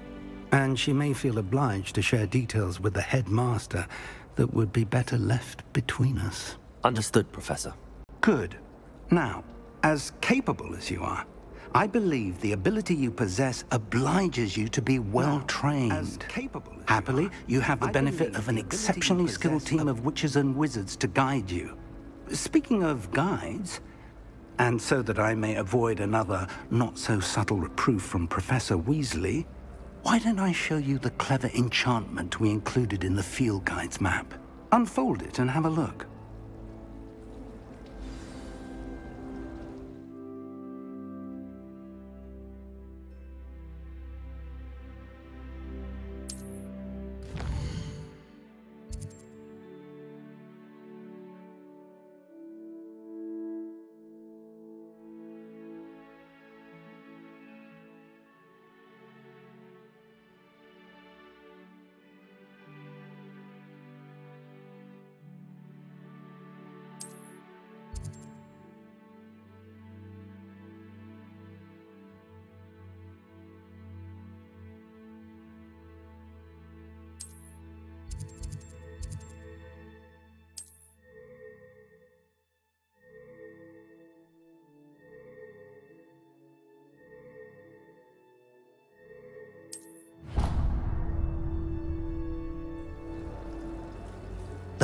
And she may feel obliged to share details with the headmaster that would be better left between us. Understood, Professor. Good. Now, as capable as you are, I believe the ability you possess obliges you to be well-trained. Happily, you have the benefit of an exceptionally skilled team of witches and wizards to guide you. Speaking of guides, and so that I may avoid another not-so-subtle reproof from Professor Weasley, why don't I show you the clever enchantment we included in the field guide's map? Unfold it and have a look.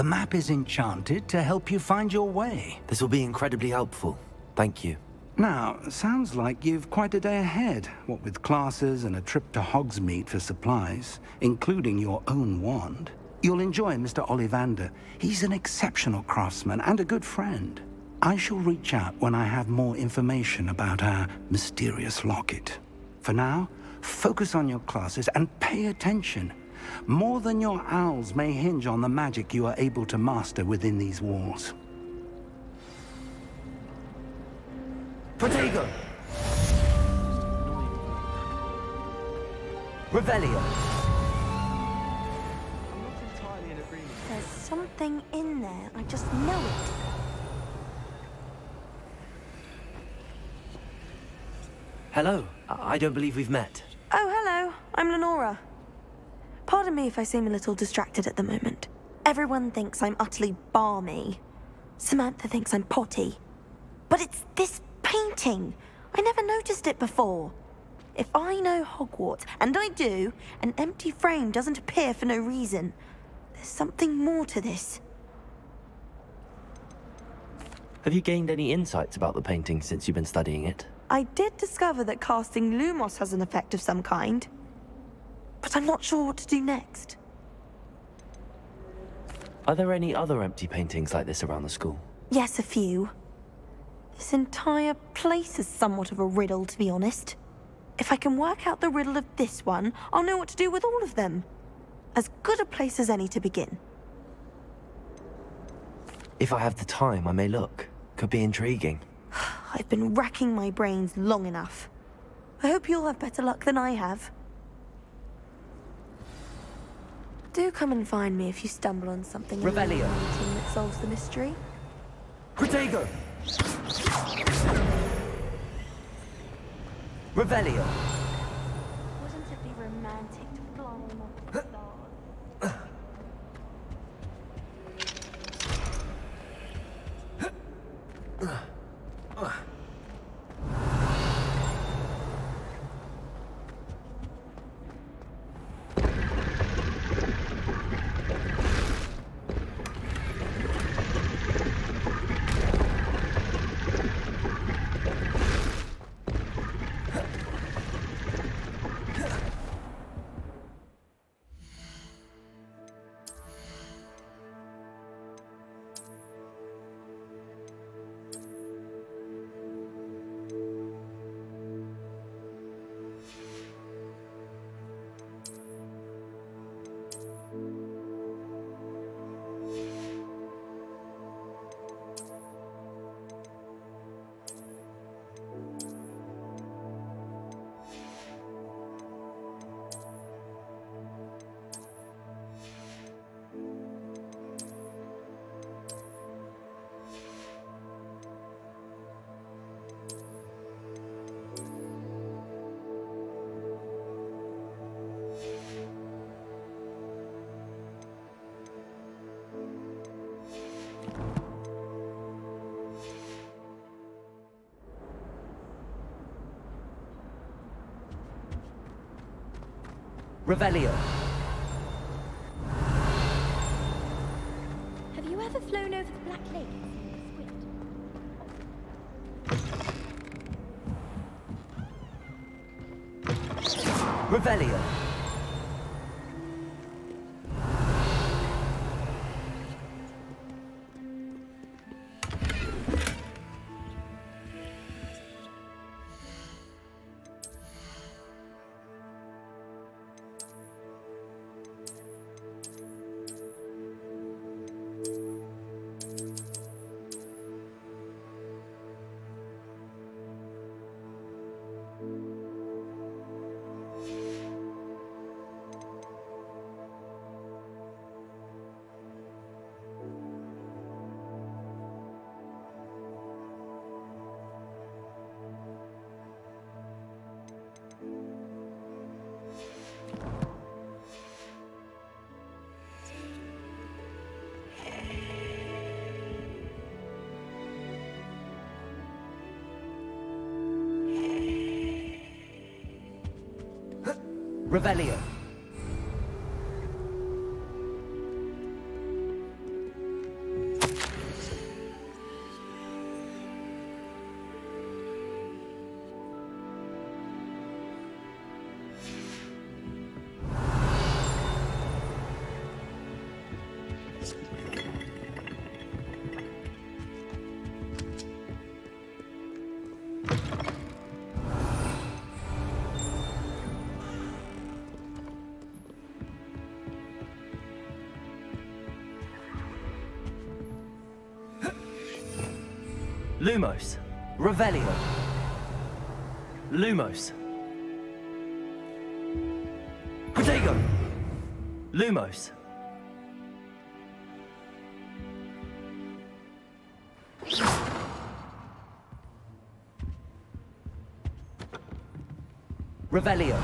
The map is enchanted to help you find your way. This will be incredibly helpful. Thank you. Now, sounds like you've quite a day ahead, what with classes and a trip to Hogsmeade for supplies, including your own wand. You'll enjoy Mr. Ollivander. He's an exceptional craftsman and a good friend. I shall reach out when I have more information about our mysterious locket. For now, focus on your classes and pay attention. More than your owls may hinge on the magic you are able to master within these walls. Protego! Revelio! There's something in there. I just know it. Hello. I don't believe we've met. Oh, hello. I'm Lenora. Pardon me if I seem a little distracted at the moment. Everyone thinks I'm utterly balmy. Samantha thinks I'm potty. But it's this painting. I never noticed it before. If I know Hogwarts, and I do, an empty frame doesn't appear for no reason. There's something more to this. Have you gained any insights about the painting since you've been studying it? I did discover that casting Lumos has an effect of some kind. But I'm not sure what to do next. Are there any other empty paintings like this around the school? Yes, a few. This entire place is somewhat of a riddle, to be honest. If I can work out the riddle of this one, I'll know what to do with all of them. As good a place as any to begin. If I have the time, I may look. Could be intriguing. I've been racking my brains long enough. I hope you'll have better luck than I have. Do come and find me if you stumble on something Revelio. illuminating that solves the mystery. Protego! Revelio! Wouldn't it be romantic to fly among the stars? Revelio. Have you ever flown over the Black Lake? Revelio. Revelio. Lumos. Revelio. Lumos. Protego. Lumos. Revelio.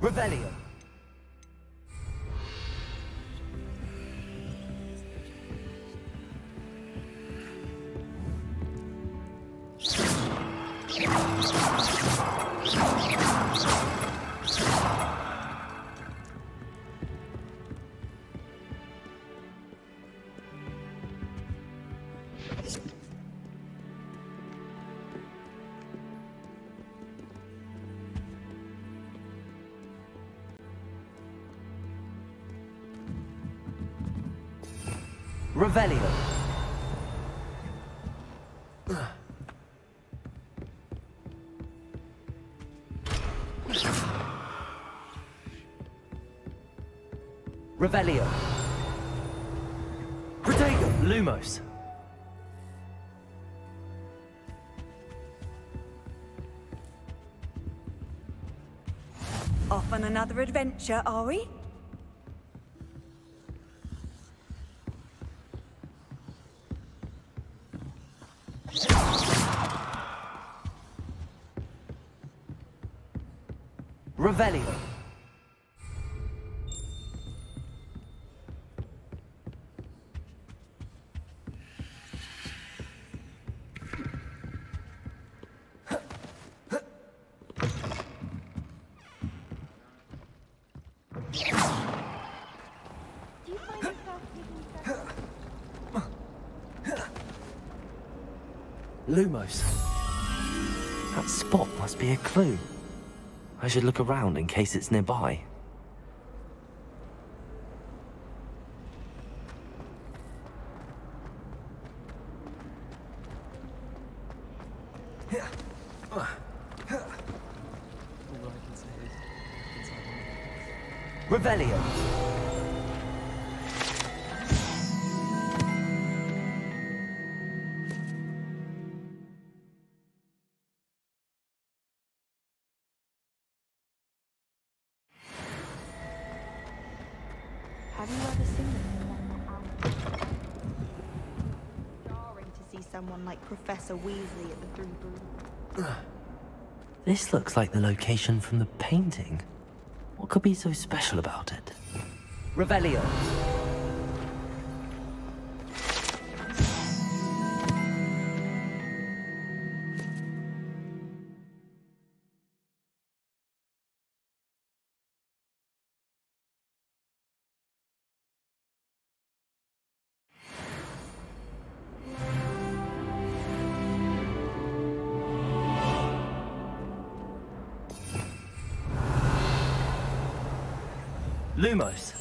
Revelio. Revelio. Revelio. Protego. Lumos. Off on another adventure, are we? Revelio. Lumos. That spot must be a clue. I should look around in case it's nearby. Revelio. Have you ever seen anyone that jarring to see someone like Professor Weasley at the Three Brews? This looks like the location from the painting. What could be so special about it? Revelio. Lumos.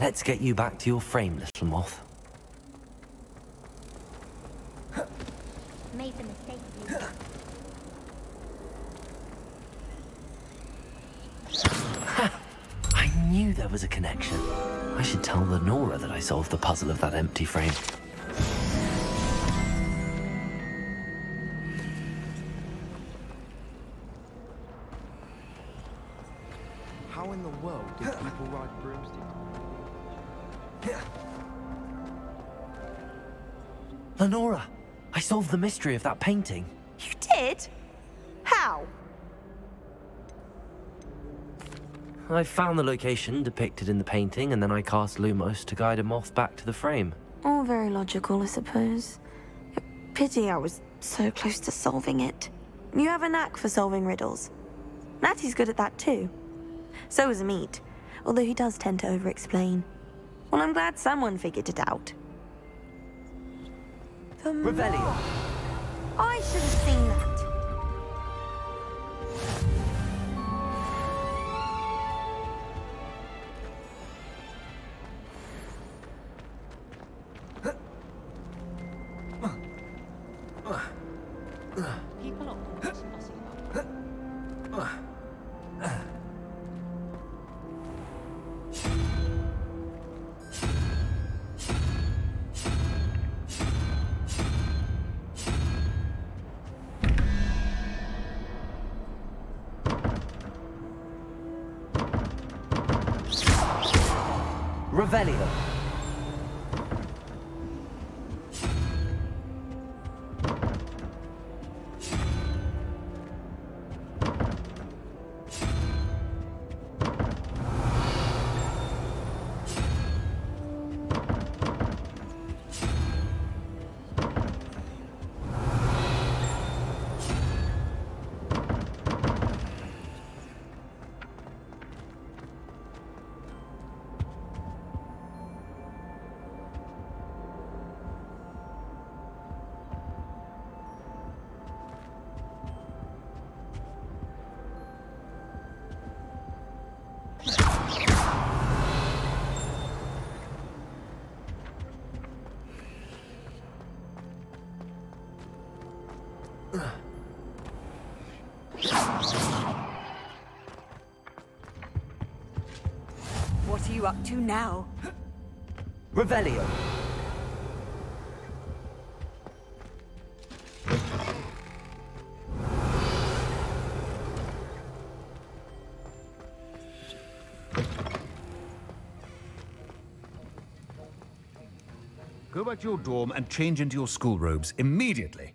Let's get you back to your frame, little moth. Made the mistake. I knew there was a connection. I should tell Lenora that I solved the puzzle of that empty frame. How in the world did people ride broomsticks? Lenora, I solved the mystery of that painting. You did? How? I found the location depicted in the painting, and then I cast Lumos to guide a moth back to the frame. All very logical, I suppose. Pity I was so close to solving it. You have a knack for solving riddles. Natty's good at that too. So is Amit, although he does tend to over-explain. Well, I'm glad someone figured it out. Revelio. I should have seen that. People often fussy about Revelio. What are you up to now? Revelio. Go back to your dorm and change into your school robes immediately.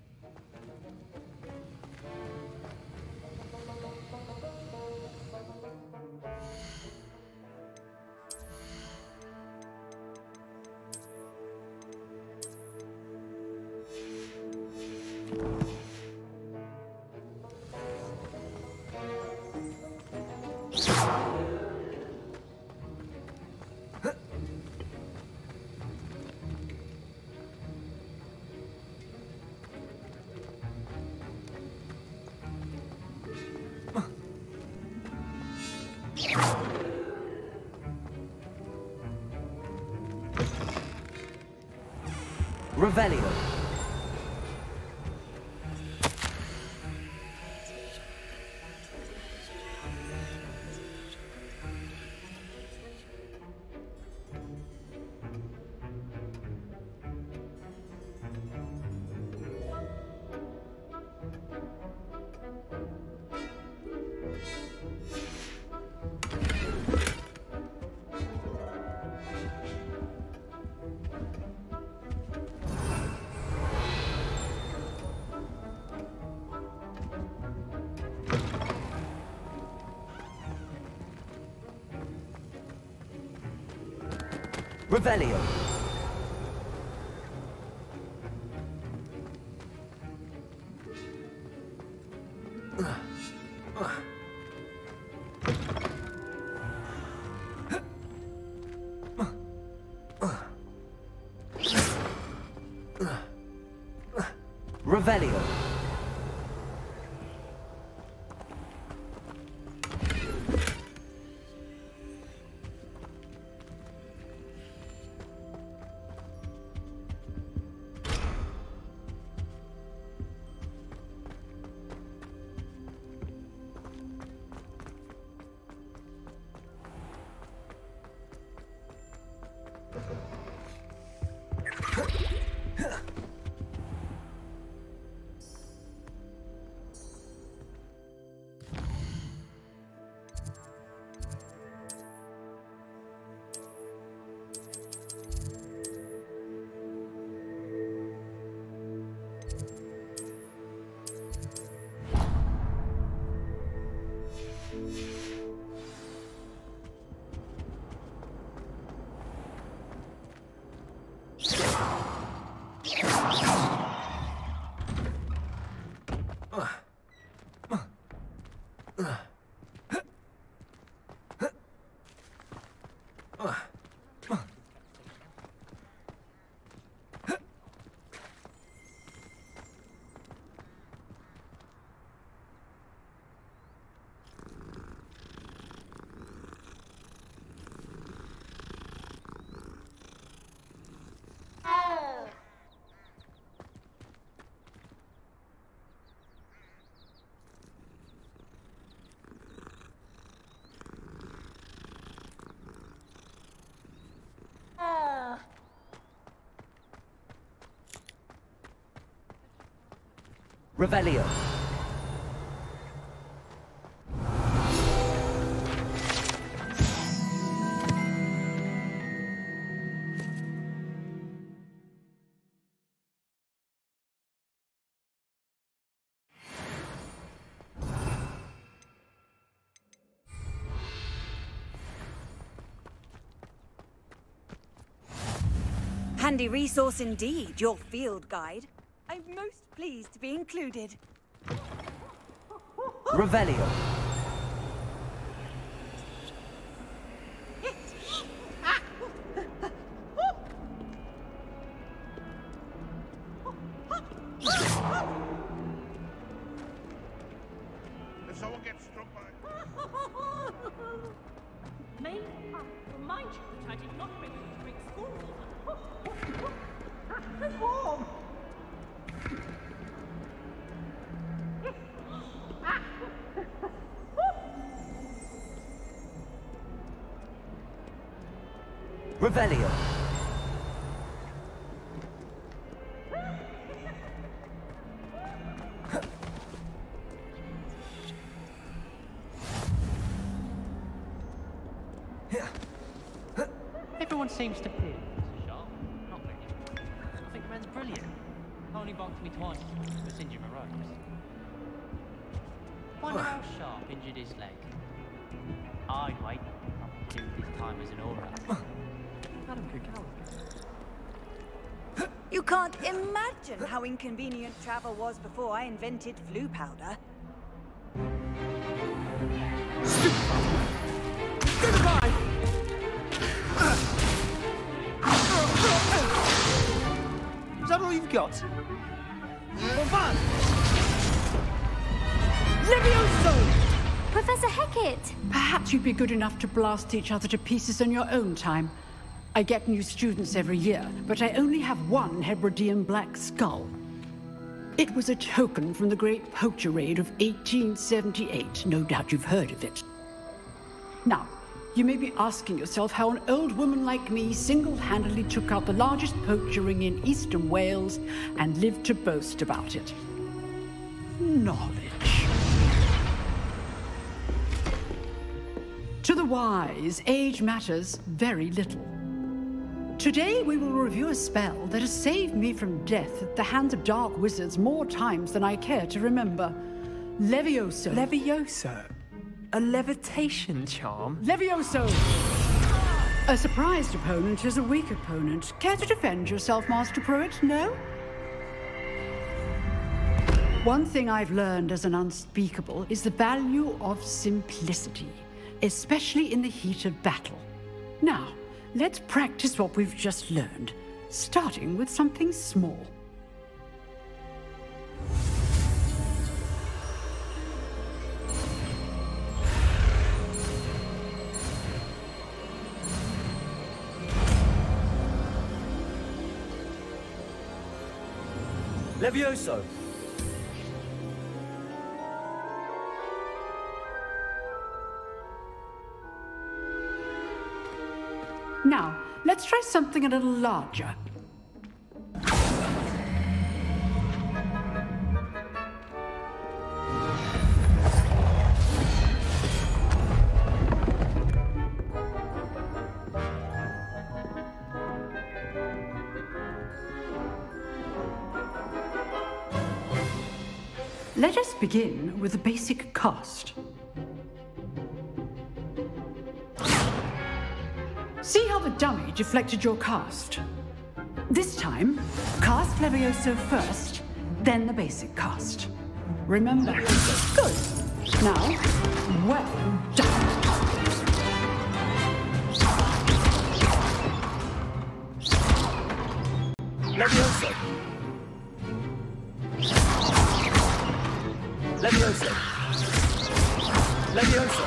Revelio. Revelio. Revelio. Revelio. Handy resource indeed, your field guide. I'm most pleased to be included. Revelio. If someone gets struck by... May I remind you that I did not bring you to bring school. Warm. Revelio. Everyone seems to feel Mr. Sharp. Not really. I think the man's brilliant. Only bonked me twice for singeing my ropes. Wonder how Sharp injured his leg. I'd wait to do this time as an aura. Madam Kukawa. You can't imagine how inconvenient travel was before I invented flu powder. Goodbye! Is that all you've got? Fun! Levioso! Professor Hecat! Perhaps you'd be good enough to blast each other to pieces in your own time. I get new students every year, but I only have one Hebridean black skull. It was a token from the Great Poacher Raid of 1878. No doubt you've heard of it. Now, you may be asking yourself how an old woman like me single-handedly took out the largest poacher ring in eastern Wales and lived to boast about it. Knowledge. To the wise, age matters very little. Today we will review a spell that has saved me from death at the hands of dark wizards more times than I care to remember. Levioso. Levioso? A levitation charm? Levioso! A surprised opponent is a weak opponent. Care to defend yourself, Master Pruitt? No? One thing I've learned as an unspeakable is the value of simplicity, especially in the heat of battle. Now, let's practice what we've just learned, starting with something small. Levioso! Now, let's try something a little larger. Let us begin with the basic cast. See how the dummy deflected your cast? This time, cast Levioso first, then the basic cast. Remember. Good. Now, well done. Levioso! Levioso! Levioso!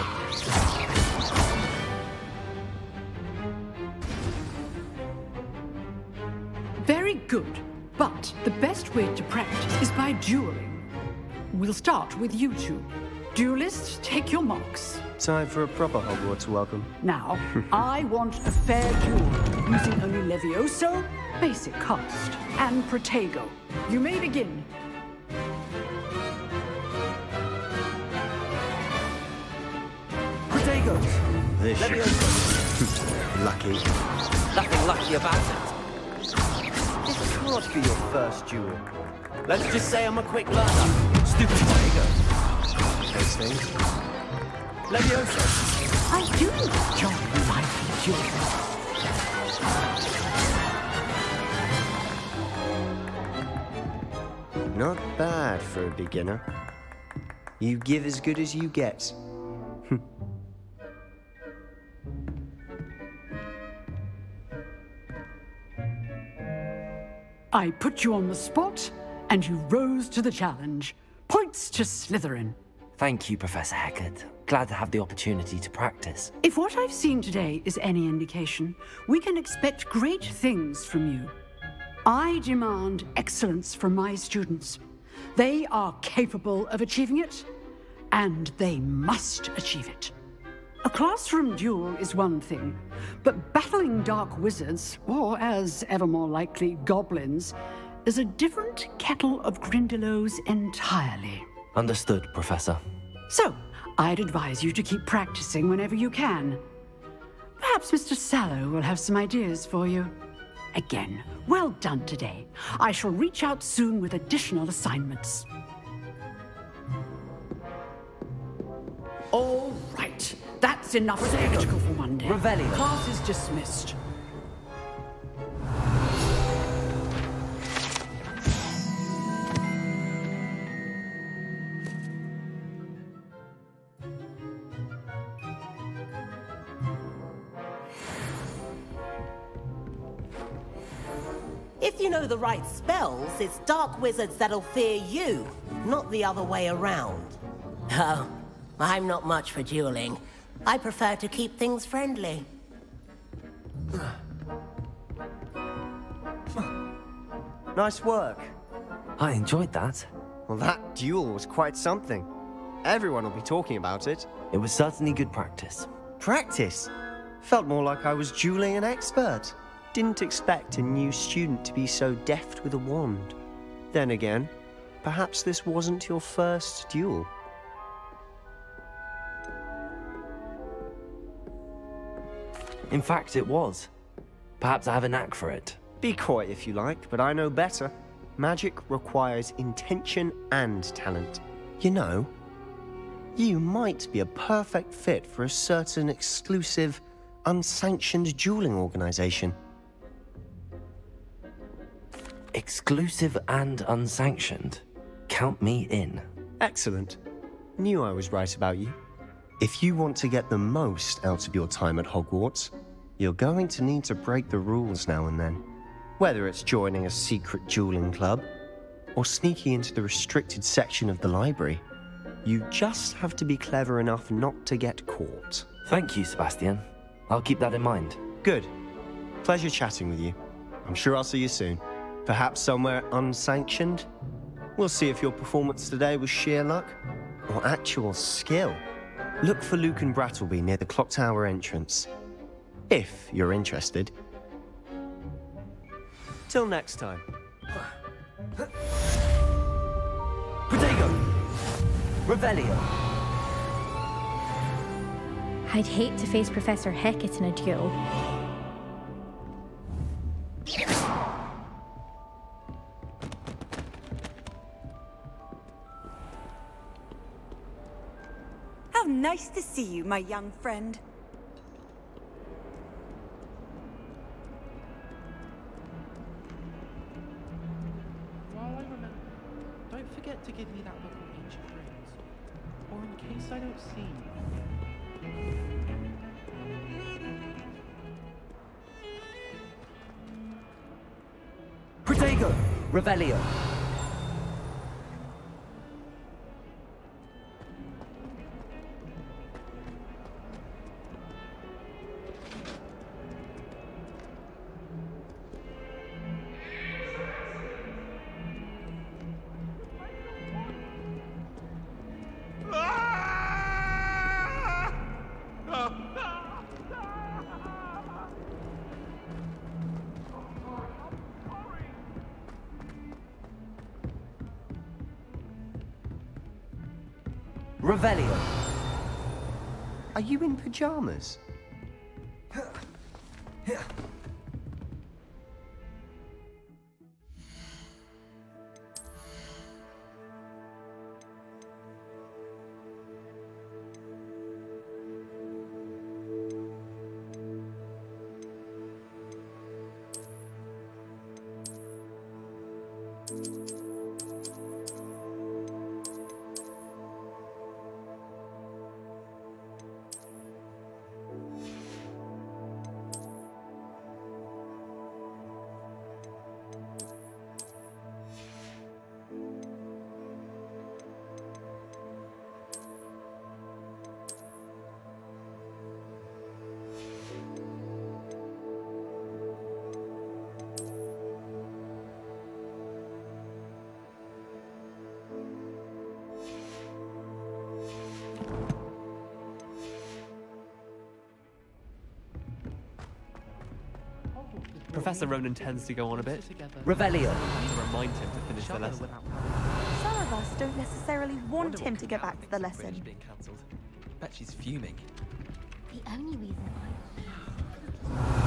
Very good, but the best way to practice is by dueling. We'll start with you two. Duelists, take your marks. Time for a proper Hogwarts welcome. Now, I want a fair duel, using only Levioso, basic cast, and Protego. You may begin. This lucky. Nothing lucky about it. This can't be your first duel. Let's just say I'm a quick learner. Stupid Protego. Those things. Leviosa. I do enjoy lively duels. Not bad for a beginner. You give as good as you get. I put you on the spot, and you rose to the challenge. Points to Slytherin. Thank you, Professor Hecat. Glad to have the opportunity to practice. If what I've seen today is any indication, we can expect great things from you. I demand excellence from my students. They are capable of achieving it, and they must achieve it. A classroom duel is one thing, but battling dark wizards, or as ever more likely, goblins, is a different kettle of Grindylows entirely. Understood, Professor. So, I'd advise you to keep practicing whenever you can. Perhaps Mr. Sallow will have some ideas for you. Again, well done today. I shall reach out soon with additional assignments. All right. That's enough spectacle for one day. Revelio. Class is dismissed. If you know the right spells, it's dark wizards that'll fear you, not the other way around. Oh, I'm not much for dueling. I prefer to keep things friendly. Nice work. I enjoyed that. Well, that duel was quite something. Everyone will be talking about it. It was certainly good practice. Practice? Felt more like I was dueling an expert. Didn't expect a new student to be so deft with a wand. Then again, perhaps this wasn't your first duel. In fact, it was. Perhaps I have a knack for it. Be coy if you like, but I know better. Magic requires intention and talent. You know, you might be a perfect fit for a certain exclusive, unsanctioned dueling organization. Exclusive and unsanctioned? Count me in. Excellent. Knew I was right about you. If you want to get the most out of your time at Hogwarts, you're going to need to break the rules now and then. Whether it's joining a secret dueling club, or sneaking into the restricted section of the library, you just have to be clever enough not to get caught. Thank you, Sebastian. I'll keep that in mind. Good. Pleasure chatting with you. I'm sure I'll see you soon. Perhaps somewhere unsanctioned? We'll see if your performance today was sheer luck or actual skill. Look for Luke and Brattleby near the clock tower entrance, if you're interested. Till next time. Protego! Revelio! I'd hate to face Professor Hecat in a duel. How nice to see you, my young friend. While I remember, don't forget to give me that book on ancient runes, or in case I don't see you. Protego! Revelio! Revelio. Are you in pajamas? Professor Ronan tends to go on a bit. Revelio! To remind him to finish the lesson. Some of us don't necessarily want him to get back to the lesson. Being cancelled. Bet she's fuming. The only reason why.